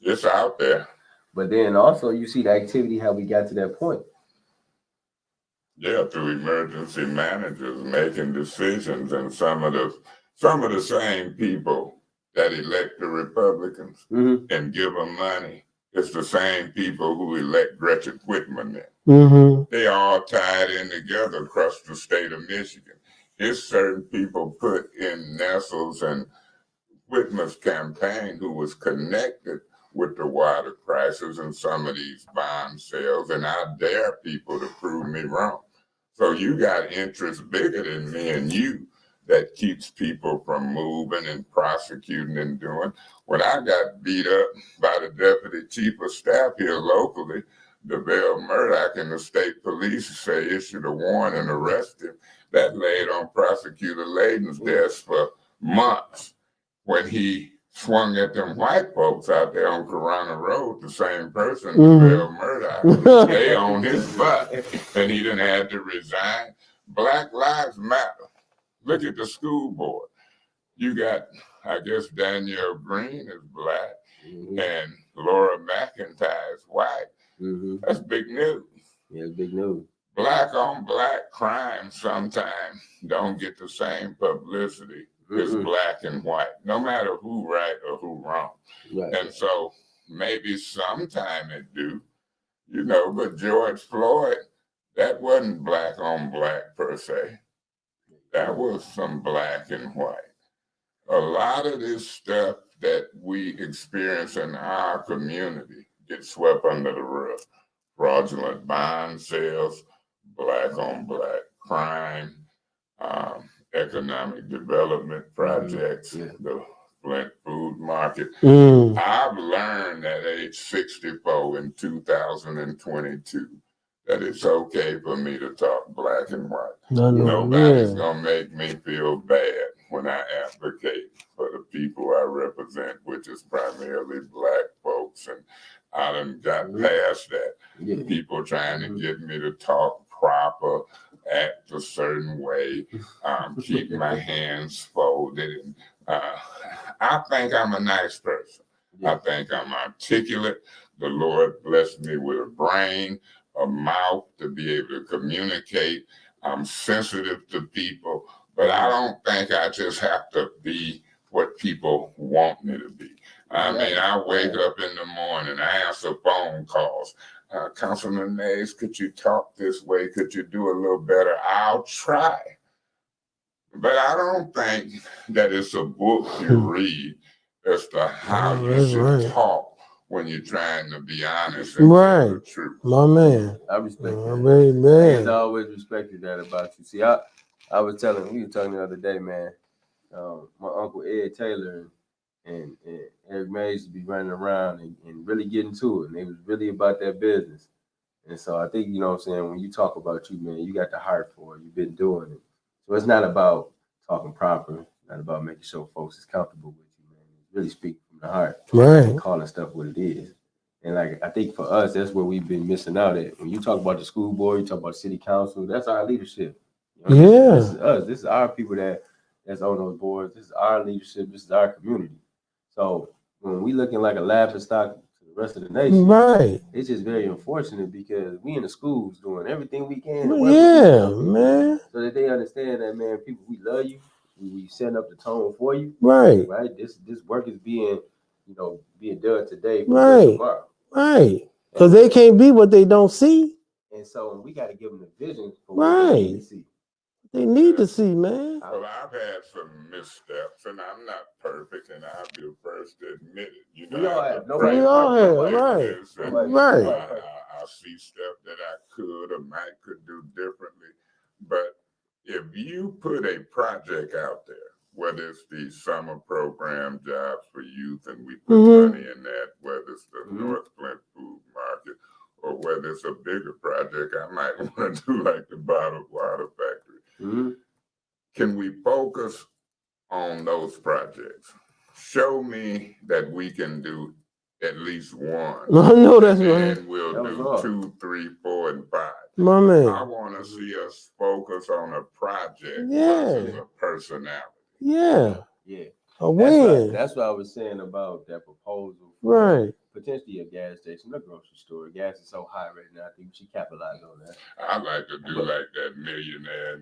It's out there.
But then also you see the activity, how we got to that point.
Yeah, through emergency managers making decisions, and some of the same people that elect the Republicans and give them money. It's the same people who elect Gretchen Whitman in. They all tied in together across the state of Michigan. It's certain people put in Nestle's and Whitman's campaign who was connected with the water crisis and some of these bond sales, and I dare people to prove me wrong. So you got interests bigger than me and you that keeps people from moving and prosecuting and doing. When I got beat up by the deputy chief of staff here locally, DeVale Murdoch, and the state police say issued a warrant and arrested him. That laid on Prosecutor Layden's desk for months when he swung at them white folks out there on Corona Road, the same person, Bill Murdoch, they on his butt, and he done had to resign. Black Lives Matter. Look at the school board. You got, I guess, Danielle Green is black, and Laura McIntyre is white. That's big news.
Yeah, it's big news.
Black on black crime sometimes don't get the same publicity is black and white, no matter who right or who wrong.
Right.
And so maybe sometime it do, but George Floyd, that wasn't black on black per se. That was some black and white. A lot of this stuff that we experience in our community gets swept under the rug. Fraudulent bond sales, black on black crime, economic development projects, the Flint food market. I've learned at age 64 in 2022 that it's okay for me to talk black and white. Nobody's gonna make me feel bad when I advocate for the people I represent, which is primarily black folks. And I done got past that. People trying to get me to talk proper, act a certain way, keep my hands folded. And, I think I'm a nice person. I think I'm articulate. The Lord blessed me with a brain, a mouth to be able to communicate. I'm sensitive to people, but I don't think I just have to be what people want me to be. I mean, I wake up in the morning, I answer phone calls. Councilman Mays, could you talk this way? Could you do a little better? I'll try. But I don't think that it's a book you read as to how you should talk when you're trying to be honest and tell the truth.
My man.
I respect that.
Man.
I always respected that about you. See, I was telling, we were talking the other day, man. My uncle Ed Taylor and Eric Mays would be running around and really getting to it. And they was really about their business. And so I think, what I'm saying, when you talk about you, man, you got the heart for it. You've been doing it. So it's not about talking proper. It's not about making sure folks is comfortable with you, man. It's really speaking from the heart. And calling stuff what it is. And I think for us, that's where we've been missing out at. When you talk about the school board, you talk about city council, that's our leadership. This is us. This is our people that's on those boards. This is our leadership. This is our community. So when we looking like a laughing stock to the rest of the nation, it's just very unfortunate because we in the schools doing everything we can.
Man.
So that they understand that, man, people, we love you. We setting up the tone for you.
Right.
This work is being done today for tomorrow.
Right. Because they can't be what they don't see.
And so we got to give them the vision for what they need to see.
They need to see, man.
Well, I've had some missteps, and I'm not perfect, and I'll be the first to admit it.
We all have.
We all have, right.
I see stuff that I could or could do differently. But if you put a project out there, whether it's the summer program jobs for youth, and we put money in that, whether it's the North Flint food market, or whether it's a bigger project, I might want to do like the bottled water factory. Can we focus on those projects? Show me that we can do at least one.
I know that's
and
right.
then we'll
That was
do
all.
2, 3, 4, and 5.
My
I
man.
want to see us focus on a project
Yeah.
versus a personality.
Yeah.
Yeah.
A win.
That's what I was saying about that proposal.
Right.
Potentially a gas station, a grocery store. Gas is so high right now. I think we should capitalize on that.
I like to do like that millionaire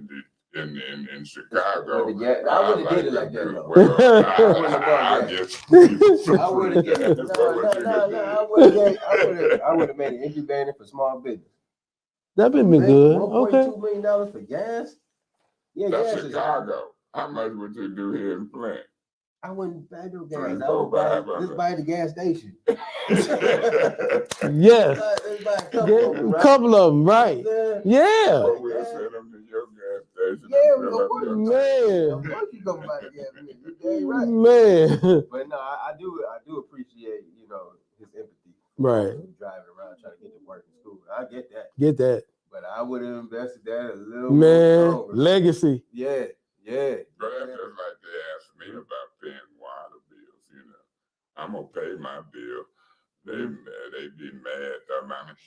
in Chicago.
With the gas, I wouldn't have did it like that though.
Well,
I wouldn't have done
I
that.
get
I would have
gas.
I would have made it incubator for small business.
That been good. Okay.
$1.2 million for gas. Yeah,
That's
gas is
Chicago. How much would you do here in Flint?
I wouldn't buy no gas.
Three,
I
four,
would buy,
500.
just buy the gas station.
Yes.
Let's buy a couple
Get
of them,
a
right?
couple of them, right?
Yeah.
Yeah.
Well, we'll send them to your gas station.
Yeah,
and
we
fill up
gonna
your
Man.
Of course you gonna buy the gas. You dang right.
Man.
But no, I do appreciate, his empathy.
Right.
Driving around trying to get to work and school. I get that.
Get that.
But I would have invested that a little
Man.
more.
Legacy.
Yeah.
But that's just like they asked me about paying water bills, I'm gonna pay my bill. They be mad.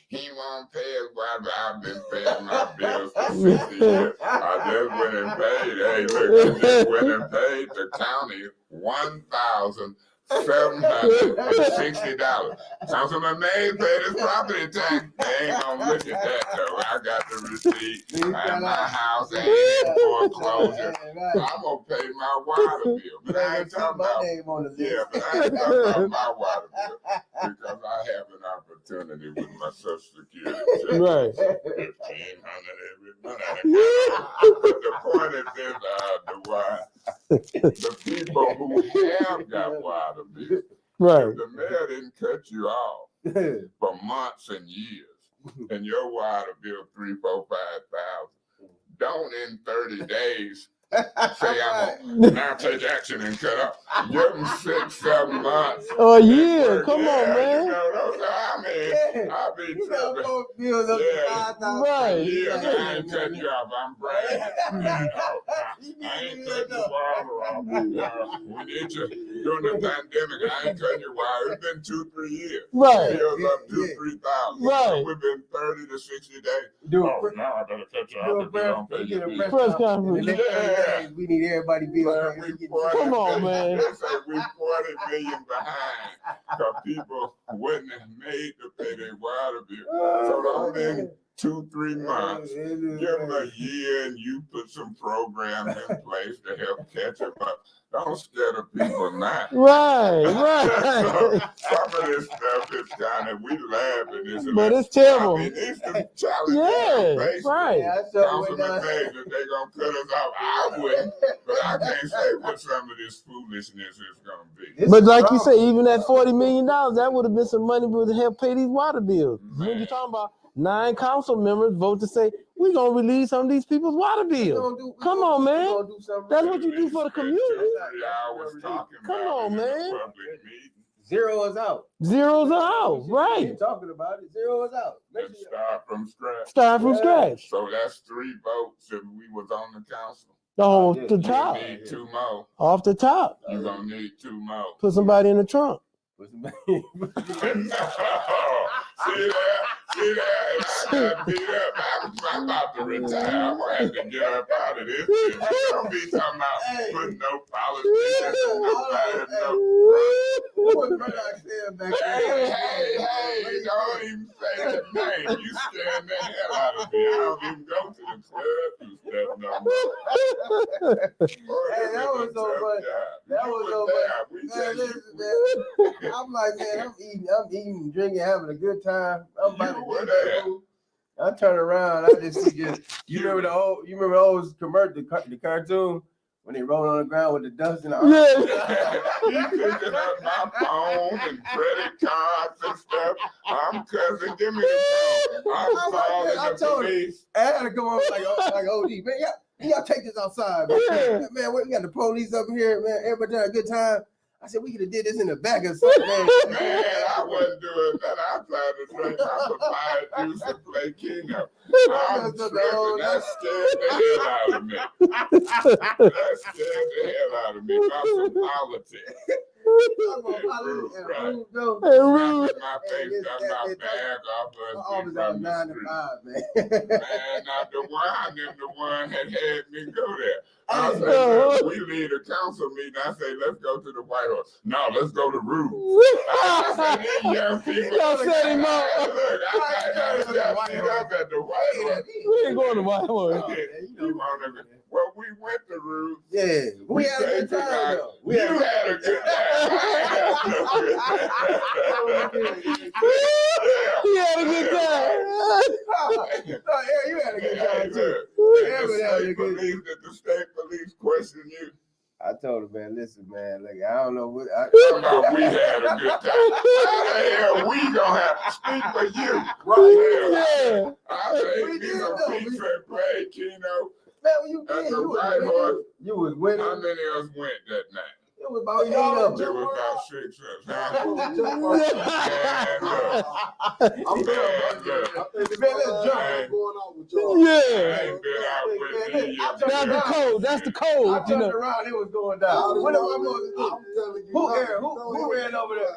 He won't pay his water. I've been paying my bills for 50 years. I just went and paid. Hey, look, I just went and paid the county $1,760. Councilman May paid his property tax. They ain't gonna look at that though. I got the receipt. And my house ain't in foreclosure. I'm gonna pay my water bill. But I ain't talking about but I ain't talking about my water bill because I have an opportunity with my Social Security check.
Right.
$1,500 every month. But the point is this, Dwight, the people who have got water bills,
Right.
if the mayor didn't cut you off for months and years, and your water bill 3, 4, 5,000, don't in 30 days say I'm gonna now take action and cut up. Give them 6, 7 months.
Oh yeah, come on, man.
I'll be
You got
tripping.
both bills up to 5,000.
Right.
Yeah, I ain't cutting you off. I'm bragging. I ain't cutting your water off. We need you during the pandemic. I ain't cutting your water. It's been 2, 3 years.
Right.
Bills up 2, 3,000.
Right.
We've been 30 to 60 days.
Do
Now I better cut you off if you don't pay your bill.
Press conference.
We need everybody bills.
Man, we 40
Come on, man.
They say we 40 million behind because people wouldn't have made to pay their water bill. So don't in 2, 3 months, give them a year and you put some programs in place to help catch them up. Don't scare the people now.
Right.
So,
Right.
some of this stuff is kind of, we laugh at this.
But it's terrible.
I mean, it's the challenge.
Yeah. Right.
Councilman May, that they gonna cut us off. I wouldn't, but I can't say what some of this foolishness is gonna be.
But like you say, even at $40 million, that would have been some money to help pay these water bills.
Man.
When you're talking about 9 council members vote to say, we're going to release some of these people's water bills. Come on, man. That's what you do for the community.
3 hours talking
Come
about
on,
it in a
man.
public meeting.
Zero is out.
Zeros are out, right.
Keep talking about it. Zero is out.
And start from scratch.
Start from scratch.
So that's 3 votes if we was on the council.
Off
Yeah,
the
you
top.
You need 2 more.
Off the top.
You're gonna need 2 more.
Put somebody in the trunk.
See that? If I got beat up, I'm about to retire. I'm gonna have to get up out of this. Don't be talking about putting no politicians in nobody, Hey, don't even say the name. You scaring the hell out of me. I don't even go to the club and stuff no more.
Hey, that was so funny. That was so funny. Man, listen, man. I'm like, man, I'm eating, drinking, having a good time. I'm about to get food. I turn around, I just see you remember the old commercial, the cartoon when they roll on the ground with the dust and all.
Yeah.
He picking up my phone and credit cards and stuff. I'm cousin, give me the phone. I'm calling
I
the
told him.
police.
I had to come on like OD. Man, y'all take this outside, man.
Yeah.
Man, we got the police up here, man. Everybody had a good time.
I said, we could have did this in the back or something.
Man, I wasn't doing that. I tried to drink my papaya juice and play Keno. I'm tripping. That scared the hell out of me. That scared the hell out of me about some politics. Rude. My face got my bag off of me from the street. Man, now DeWine the one had me go there. I said, look, we leave the council meeting. I say, let's go to the White House. No, let's go to Rude. I said, these young people.
Y'all set him up.
Look, I set up at the White House.
We ain't going to White House.
Well, we went to Rude.
Yeah, we had a good time though.
You had a good time.
He had a good time.
You had a good time too.
The state police question you.
I told him, man, listen, man, like I don't know what
we had a good time. How the hell we gonna have to speak for you?
Yeah.
I say, these are pizza and play, Keno.
Man, when you did,
you was
winning.
How many of us went that night?
It was about 8 of them.
It was about 6 of us.
That's the code. That's the code.
I turned around, it was going down. What am I going to do? Who ran over there?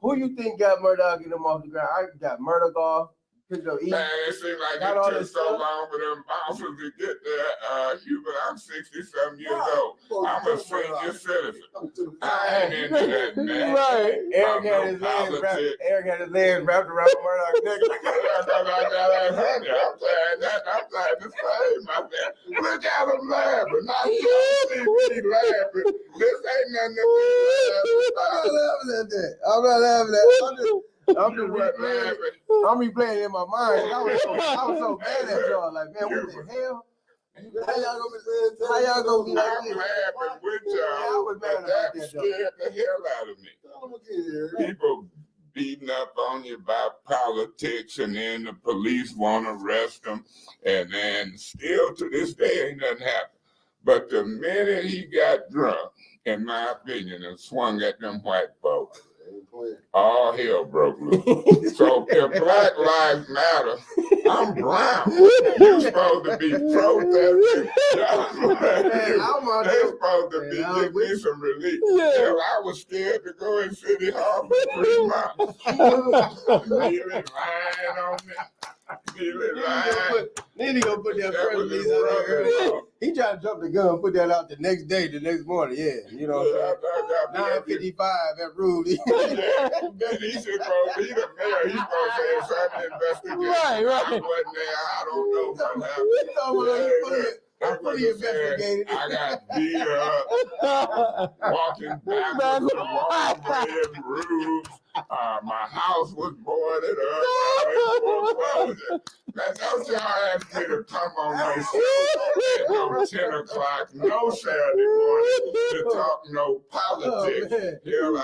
Who you think got Murdoch and them off the ground? I got Murdoch off.
Man, it seemed like it took so long for them bouncers to get there. But I'm 60-something years old. I'm a senior citizen. I ain't into that, man.
Right. Eric had his legs wrapped around Murdoch's neck.
I'm glad to say, my man. Look at him laughing. Now you don't see me laughing. This ain't nothing to be laughing.
I'm not laughing at that. I'm replaying it in my mind. I was so mad at y'all. Like, man, what the hell? How y'all gonna be like this?
I'm laughing with y'all.
I was mad about that.
Scared the hell out of me. People beating up on you about politics, and then the police want to arrest them, and then still to this day ain't nothing happened. But the minute he got drunk, in my opinion, and swung at them white folks, all hell broke loose. So if Black Lives Matter, I'm brown. You're supposed to be protesting. They're supposed to be giving me some relief. Hell, I was scared to go in City Hall for 3 months. Really lying on me.
Then he gonna put that press release out there early. He tried to jump the gun, put that out the next day, the next morning. Yeah, you know what I'm saying? 9:55 at Rude.
Then he should go be the mayor. He's supposed to say something investigative.
Right.
I wasn't there. I don't know what happened. I got beat up, walking backwards to Walmart in Rude. My house was boarded up. Man, don't y'all ask me to come on no show at 10 o'clock, no Saturday morning to talk no politics. Y'all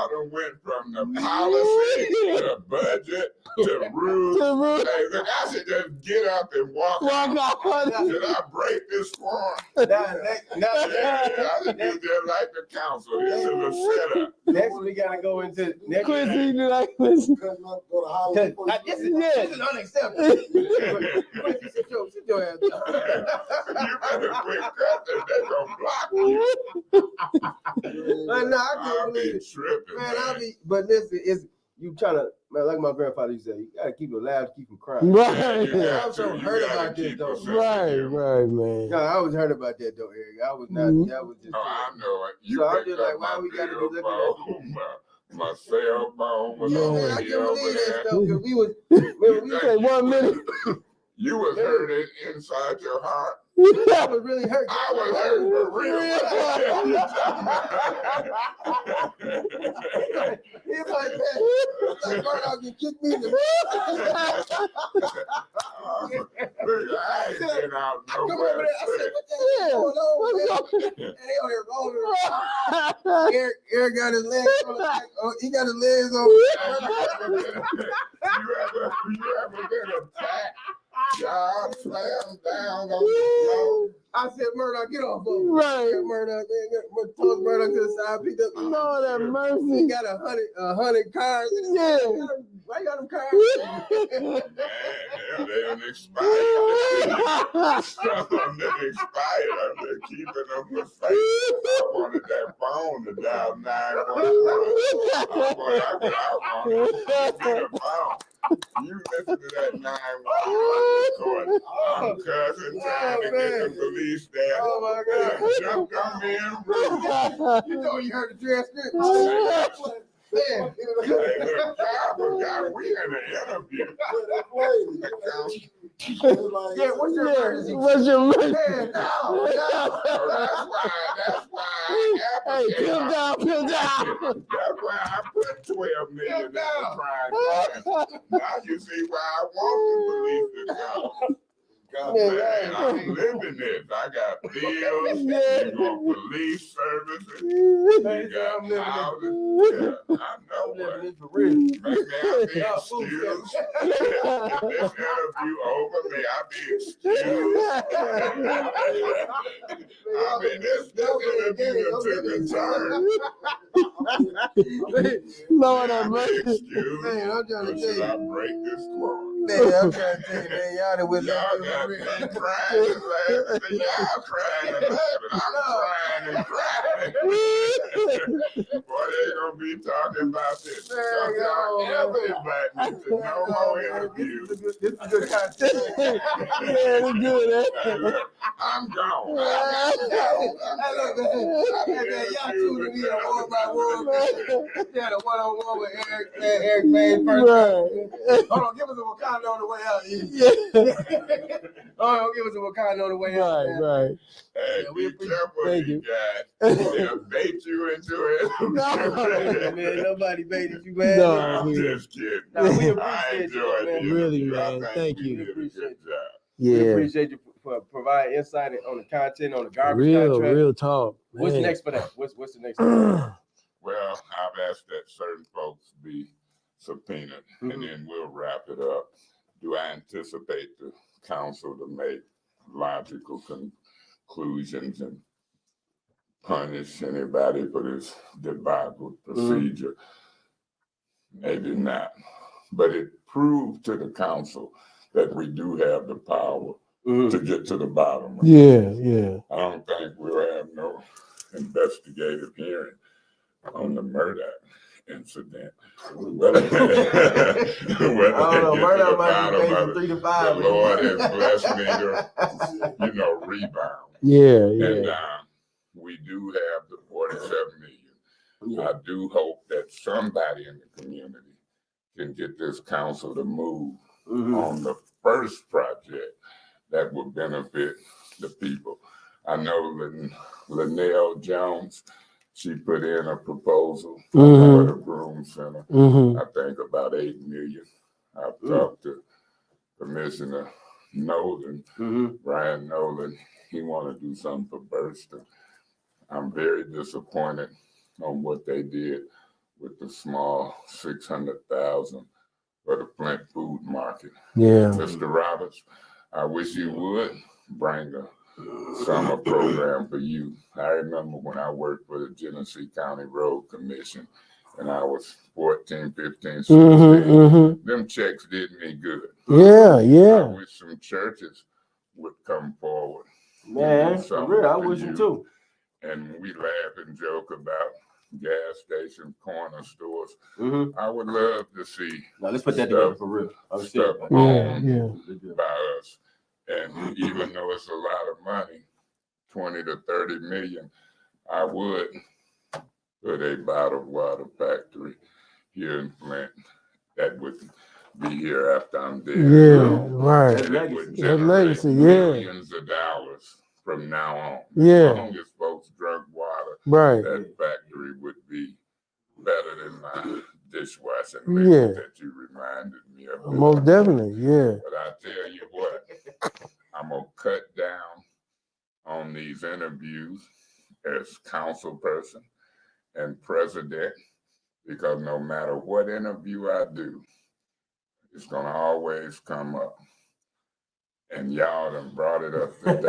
done went from the policy to budget to rules. Hey, look, I should just get up and walk out. Should I break this form? I should do just like the council. This is a setup.
Next we gotta go into next.
Quincy, do like Quincy.
This is unacceptable. Sit your ass down.
You better quit cutting. They're gonna block you.
I
be tripping, man.
But listen, it's you trying to, man, like my grandfather used to say, you gotta keep them alive to keep them crying.
Right.
Yeah, I'm so hurt about this though.
Right, man.
No, I was hurt about that though, Eric. I was not. That was just.
Oh, I know it. You
so I'm just like, why we gotta be looking at
my cell phone was over
I
here
can't
over
believe that
there.
stuff because we was.
Say 1 minute.
You was hurting inside your heart.
I was really hurt.
I was hurt for real.
He's like, man, it's like Murdoch can kick me in the
I ain't been out
I come over
nowhere.
there. I said, what the hell is going on, man? And they on here rolling around. Eric got his legs on the back. Oh, he got his legs on.
You ever been attacked Y'all slam down on the floor.
I said, Murdoch, get off of me.
Right.
Yeah, Murdoch, man, toss Murdoch to the side, picked up.
Lord have
He
mercy.
got 100 cars.
Yeah.
Why you got them cars?
Man, yeah, they done expired. Some of them done expired. I'm just keeping them for safe. I wanted that phone to dial 911. I wanted the phone. You listen to that 911 record. I'm cussing, trying to get the police there.
Oh my God.
Jumped on me and rude.
You know you heard the transcript.
Hey, look, I forgot we had an interview.
Yeah, what's your emergency?
What's your emergency?
Man, no.
That's why.
Hey, pin down, pin down.
That's why I put 12 million in the crime plan. Now you see why I want the police to come. Man, I'm living this. I got bills, you got police services, you got houses. Yeah, I know what. Maybe I'll be excused. If this interview over, may I be excused. I mean, this interview took a turn.
Lord
May I
have
be
mercy.
excused?
Man, I'm trying to
Or
tell
should
you.
I break this quorum?
Man, I'm trying to tell you, man, y'all done went
Y'all got me crying and laughing. Y'all crying and laughing. I'm crying and crying. Boy, they gonna be talking about this. Y'all ever invite me to no more interviews.
This is good content.
Yeah, it's good,
Hey, look, I'm gone.
Y'all tuning in one by one. Yeah, the one-on-one with Eric Mays first.
Right.
Hold on, give us a Wakanda on the way out.
Yeah.
Hold on, give us a Wakanda on the way out.
Right, right.
Hey,
Yeah, we
be careful,
Thank
you
you.
guys. They'll bait you into it.
Man, nobody baited you, man.
No.
I'm just kidding.
No, we
I
appreciate
enjoyed
you,
it.
man.
Really,
I
man.
think
Thank
we
you.
did a good job.
We
Yeah.
appreciate you for providing insight on the content, on the garbage
Real,
contract.
real talk.
What's
man.
next for that? What's the next thing?
Well, I've asked that certain folks be subpoenaed, and then we'll wrap it up. Do I anticipate the council to make logical conclusions and punish anybody for this debacle procedure? Maybe not. But it proved to the council that we do have the power to get to the bottom of it.
Yeah.
I don't think we'll have no investigative hearing on the Murdoch incident. But
I don't know, Murdoch might be facing 3 to 5.
The Lord has blessed me to, rebound.
Yeah.
And we do have the 47 million. I do hope that somebody in the community can get this council to move on the first project that will benefit the people. I know that Linnell Jones, she put in a proposal for the Broom Center. I think about $8 million. I've talked to Commissioner Nolan, Brian Nolan. He want to do something for Burston. I'm very disappointed on what they did with the small 600,000 for the Flint food market.
Yeah.
Mr. Roberts, I wish you would bring a summer program for you. I remember when I worked for the Genesee County Road Commission and I was 14, 15, 16. Them checks did me good.
Yeah.
I wish some churches would come forward.
Man, for real, I wish you too.
And we laugh and joke about gas stations, corner stores. I would love to see.
Now let's put that together for real.
Stuff owned by us. And even though it's a lot of money, 20 to 30 million, I would put a bottled water factory here in Flint that would be here after I'm dead.
Yeah, right.
And it would
That
generate
legacy,
millions of dollars from now on.
Yeah.
As long as folks drunk water,
Right.
that factory would be better than my dishwashing
Yeah.
liquid that you reminded me of.
Most definitely, yeah.
But I tell you what, I'm going to cut down on these interviews as council person and president, because no matter what interview I do, it's going to always come up. and y'all done brought it up today.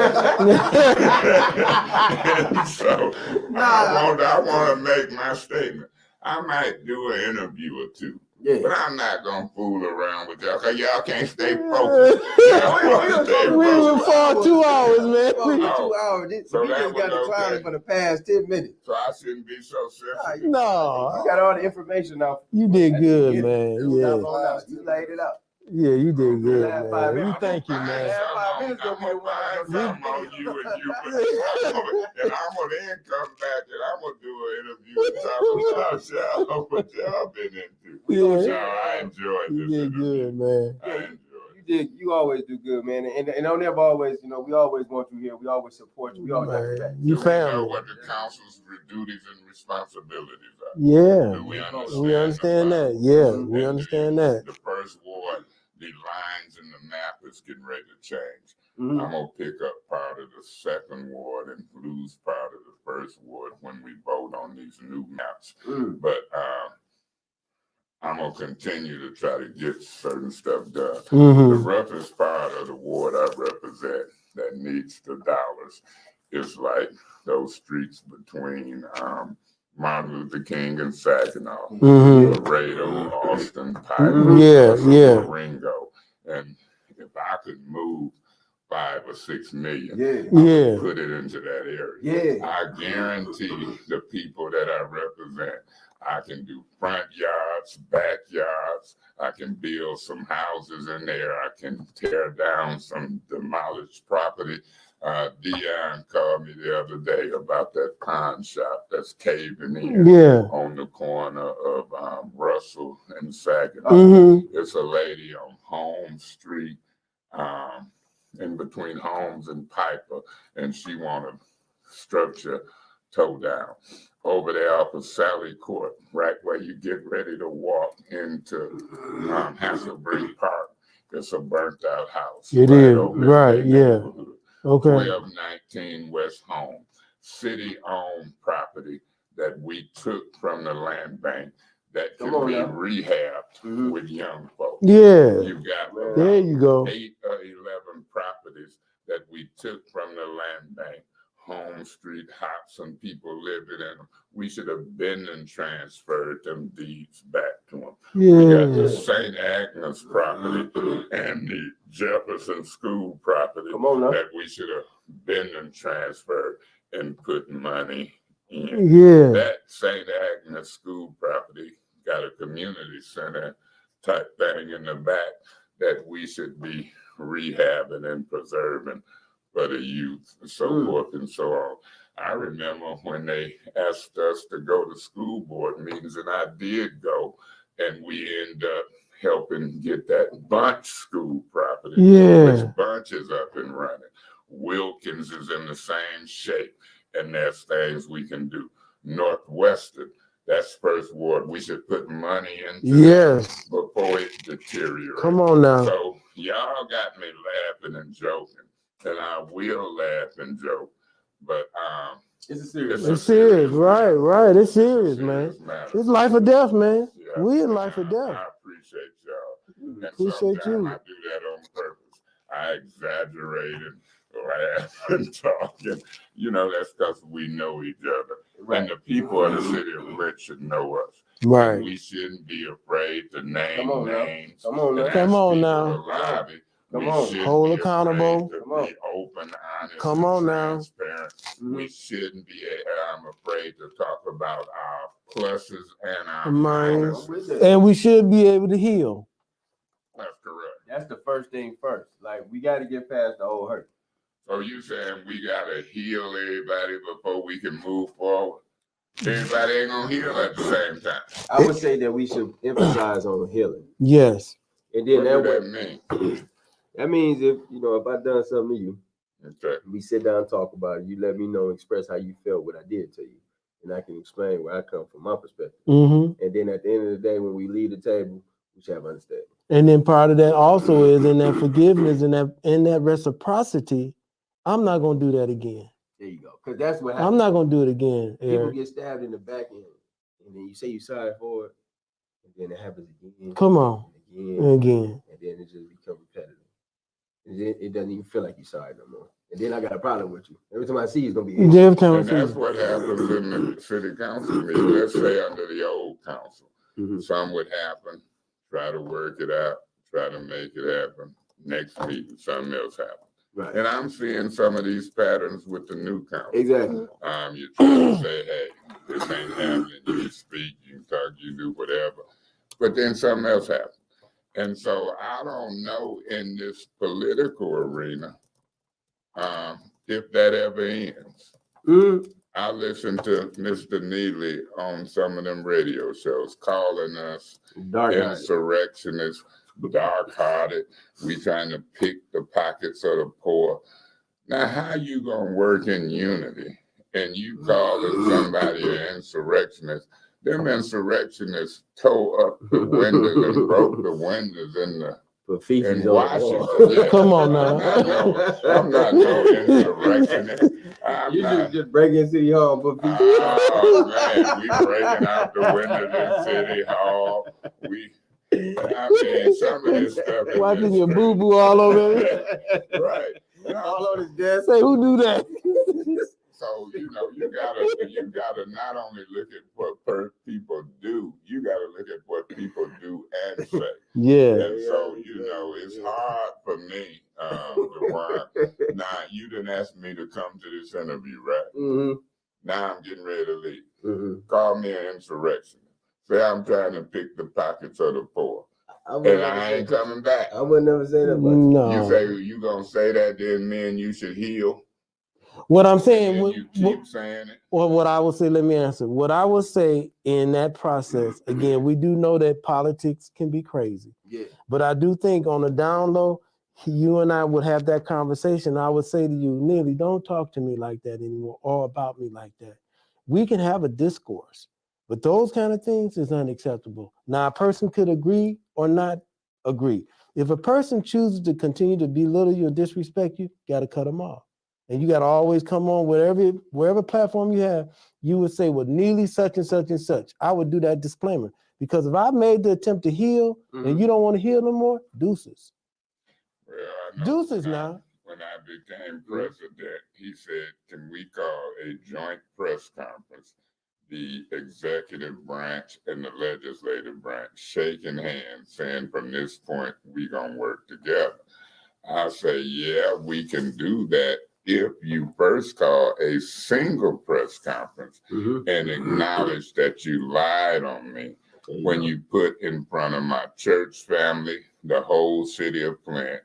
And so I want to make my statement. I might do an interview or two.
Yeah.
But I'm not gonna fool around with y'all, cause y'all can't stay focused.
We were for 2 hours, man.
For 2 hours.
So
We
that
just got
was
the clowning
okay.
for the past 10 minutes.
So I shouldn't be so sensitive.
No,
You got all the information now.
you did good, man. Yeah,
You laid it out.
yeah, you did good,
Last 5
man. We
minutes.
thank you, man.
Last 5 minutes
I'm
gonna be the one that's
gonna
gonna
find something on you and I'm gonna then come back and I'm gonna do an interview and talk about y'all, what y'all been into.
Yeah.
So I enjoyed
You
this
did
interview.
good, man.
I enjoyed it.
You always do good, man. And I'll never always, we always want you here. We always support you. We always got your back.
You
Do we know
family.
what the council's duties and responsibilities are?
Yeah,
Do
we understand that. Yeah, we understand that.
The first ward, the lines in the map is getting ready to change.
Mhm.
I'm gonna pick up part of the second ward and lose part of the first ward when we vote on these new maps. But I'm gonna continue to try to get certain stuff done. The roughest part of the ward I represent that needs the dollars is like those streets between Martin Luther King and Saginaw, Laredo, Austin, Piper,
Yeah.
Ringo. And if I could move 5 or 6 million,
Yeah.
put it into that area.
Yeah.
I guarantee the people that I represent, I can do front yards, backyards. I can build some houses in there. I can tear down some demolished property. Dion called me the other day about that pawn shop that's caving in on the corner of Russell and Saginaw. It's a lady on Holmes Street, in between Holmes and Piper, and she want a structure towed down over there off of Sally Court, right where you get ready to walk into Hasselbury Park. It's a burnt out house.
It is, right, yeah. Okay.
1219 West Home, city-owned property that we took from the land bank that can be rehabbed with young folks.
Yeah.
You've got
There you go.
8 or 11 properties that we took from the land bank. Home Street, Hobson, people living in them. We should have been and transferred them deeds back to them. We got the St. Agnes property and the Jefferson School property that we should have been and transferred and put money in. That St. Agnes School property got a community center type thing in the back that we should be rehabbing and preserving for the youth and so forth and so on. I remember when they asked us to go to school board meetings, and I did go, and we ended up helping get that Bunch School property, which Bunch is up and running. Wilkins is in the same shape, and there's things we can do. Northwestern, that's first ward. We should put money into that before it deteriorates.
Come on now.
So y'all got me laughing and joking, and I will laugh and joke, but
It's serious.
It's serious, right. It's serious, man. It's life or death, man. We in life or death.
I appreciate y'all. And
Appreciate
sometimes
you.
I do that on purpose. I exaggerate and laugh and talk, and that's because we know each other. And the people of the city of Flint should know us.
Right.
And we shouldn't be afraid to name names.
Come on now.
Come on now.
We shouldn't
Hold
be
accountable.
afraid to be open, honest,
Come on
and
now.
transparent. We shouldn't be afraid to talk about our pluses and our minuses.
And we should be able to heal.
That's correct.
That's the first thing first. Like, we got to get past the old hurt.
So you saying we got to heal everybody before we can move forward? Everybody ain't gonna heal at the same time.
I would say that we should emphasize on healing.
Yes.
And then
What does that mean?
That means if I done something to you,
Okay.
we sit down and talk about it. You let me know, express how you felt what I did to you, and I can explain where I come from, my perspective. And then at the end of the day, when we leave the table, we should have understanding.
And then part of that also is in that forgiveness and that reciprocity. I'm not gonna do that again.
There you go. Because that's what happens.
I'm not gonna do it again.
People get stabbed in the back end, and then you say you're sorry for it, and then it happens again.
Come on.
And again.
Again.
And then it just becomes repetitive. it doesn't even feel like you're sorry no more. And then I got a problem with you. Every time I see you, it's gonna be
Yeah, every time I
And
see
that's
you.
what happens in the city council meeting. Let's say under the old council, some would happen, try to work it out, try to make it happen. Next meeting, something else happens.
Right.
And I'm seeing some of these patterns with the new council.
Exactly.
You try to say, hey, this ain't happening. You speak, you talk, you do whatever. But then something else happens. And so I don't know in this political arena if that ever ends. I listened to Mr. Neely on some of them radio shows calling us insurrectionists, dark-hearted. We trying to pick the pockets of the poor. Now, how you gonna work in unity and you calling somebody an insurrectionist? Them insurrectionists tore up the windows and broke the windows in Washington. Yeah.
Come on now.
I'm not no insurrectionist.
You just break in City Hall, but
oh man, we breaking out the windows in City Hall. Some of this stuff.
Wiping your boo boo all over it.
Right.
all on his desk.
Say, who do that?
So you gotta not only look at what people do, you gotta look at what people do and say.
Yeah.
And so it's hard for me, now you didn't ask me to come to this interview, right? Now I'm getting ready to leave. Call me an insurrectionist. Say I'm trying to pick the pockets of the poor. And I ain't coming back.
I would never say that.
No.
You say you gonna say that, then me and you should heal.
What I'm saying,
you keep saying it.
Well, what I would say, let me answer. What I would say in that process, again, we do know that politics can be crazy.
Yeah.
But I do think on the down low, you and I would have that conversation. I would say to you, Neely, don't talk to me like that anymore or about me like that. We can have a discourse, but those kind of things is unacceptable. Now, a person could agree or not agree. If a person chooses to continue to belittle you or disrespect you, got to cut them off. And you got to always come on wherever platform you have, you would say, well, Neely, such and such and such. I would do that disclaimer. Because if I made the attempt to heal and you don't want to heal no more, deuces.
Well,
deuces now.
When I became president, he said, can we call a joint press conference, the executive branch and the legislative branch shaking hands, saying from this point, we gonna work together. I say, yeah, we can do that if you first call a single press conference and acknowledge that you lied on me when you put in front of my church family, the whole city of Flint,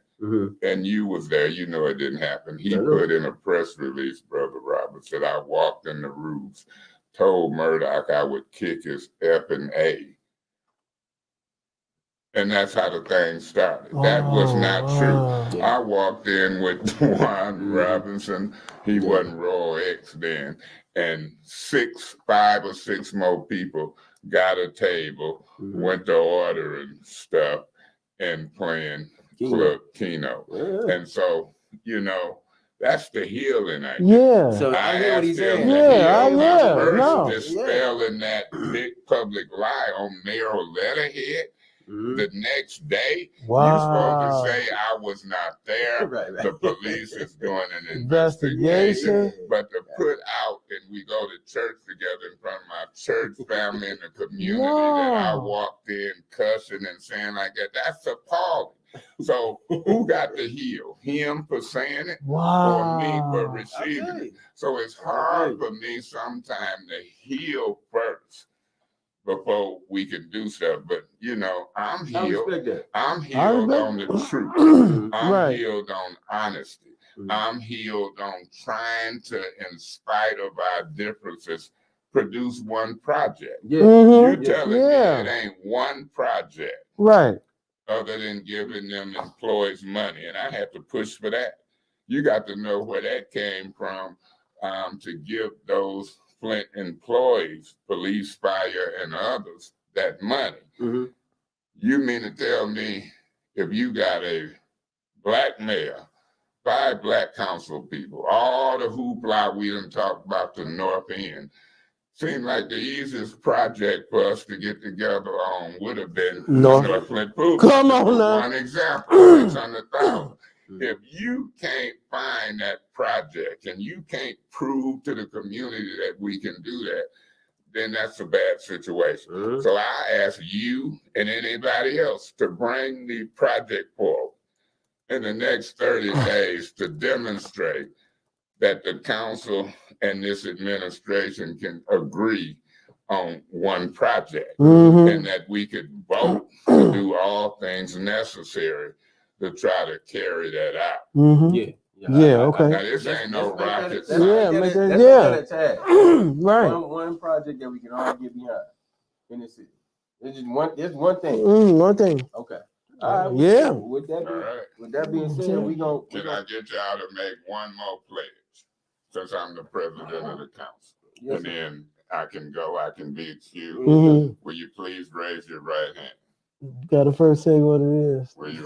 and you was there, it didn't happen. He put in a press release, Brother Robert, said I walked in the roofs, told Murdoch I would kick his F and A. And that's how the thing started. That was not true. I walked in with Dwan Robinson. He wasn't Royale X then. And 5 or 6 more people got a table, went to order and stuff and playing Club Keno. Yeah. And so, that's the healing I get.
Yeah.
So I hear what he's saying.
Dispelling that big public lie on narrow letterhead. The next day, you're supposed to say I was not there. Right. The police is doing an investigation. But to put out and we go to church together in front of my church family and the community that I walked in cussing and saying like that, that's appalling. So who got to heal? Him for saying it or me for receiving it? So it's hard for me sometimes to heal first before we can do stuff. But, I'm healed. I'm healed on the truth. I'm healed on honesty. I'm healed on trying to, in spite of our differences, produce one project. You're telling me it ain't one project.
Right.
Other than giving them employees money. And I had to push for that. You got to know where that came from to give those Flint employees, police, fire, and others, that money. You mean to tell me if you got a black mayor, 5 black council people, all the hoopla we done talked about the North End, seemed like the easiest project for us to get together on would have been Flint Food.
Come on now.
One example, 600,000. If you can't find that project and you can't prove to the community that we can do that, then that's a bad situation. So I ask you and anybody else to bring the project forward in the next 30 days to demonstrate that the council and this administration can agree on one project and that we could vote to do all things necessary to try to carry that out.
Okay.
Now, this ain't no rocket
Yeah,
science.
make that,
Let's
yeah.
look at a task.
Right.
One project that we can all get behind in the city. It's just one. There's one thing.
One thing.
Okay. All right.
Yeah.
With that being said, we gonna.
Can I get y'all to make one more pledge since I'm the president of the council?
Yes,
And then I can go, I can be excused. Will you please raise your right hand?
Gotta first say what it is.
Will you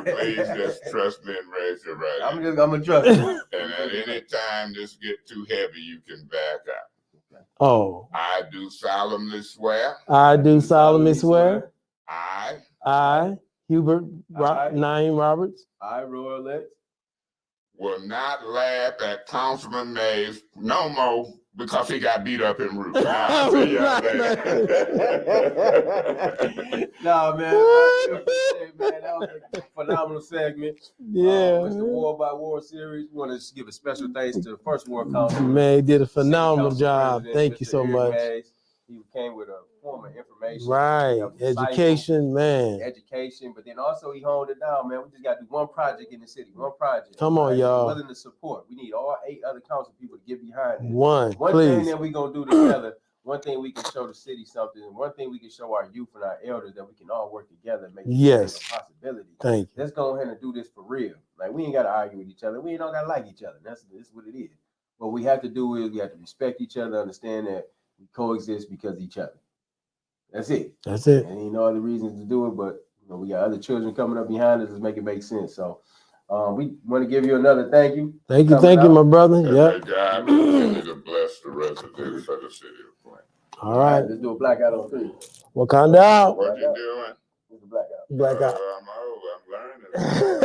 please just trust me and raise your right hand?
I'm gonna trust you.
And at any time this get too heavy, you can back out.
Oh.
I do solemnly swear.
I do solemnly swear.
I,
Hubert Naeem Roberts.
I, Royale X,
will not laugh at Councilman Mays no more because he got beat up in Root. I'll see y'all later.
Nah, man. Hey, man, that was a phenomenal segment.
Yeah.
It's the War by War series. We want to give a special thanks to the First Ward Council.
Man, he did a
City
phenomenal
Council
job.
President,
Thank you
Mr.
so
Eric
much.
Mays. He came with a form of information.
Right.
that was insightful.
Education, man.
Education, but then also he honed it down, man. We just got to do one project in the city, one project.
Come on, y'all.
Willing to support. We need all 8 other council people to get behind it.
One,
One
please.
thing that we gonna do together. One thing we can show the city something. And one thing we can show our youth and our elders that we can all work together and make
Yes.
it a possibility.
Thank you.
Let's go ahead and do this for real. Like we ain't gotta argue with each other. We don't gotta like each other. That's what it is. What we have to do is we have to respect each other, understand that we coexist because of each other. That's it.
That's it.
And ain't no other reasons to do it, but we got other children coming up behind us. Let's make it make sense. So we want to give you another thank you.
Thank you, my brother.
May
Yep.
God continue to bless the residents of the city of Flint.
All right.
Let's do a blackout on 3.
Wakanda out.
What you doing?
It's a blackout.
Blackout.
I'm old. I'm learning.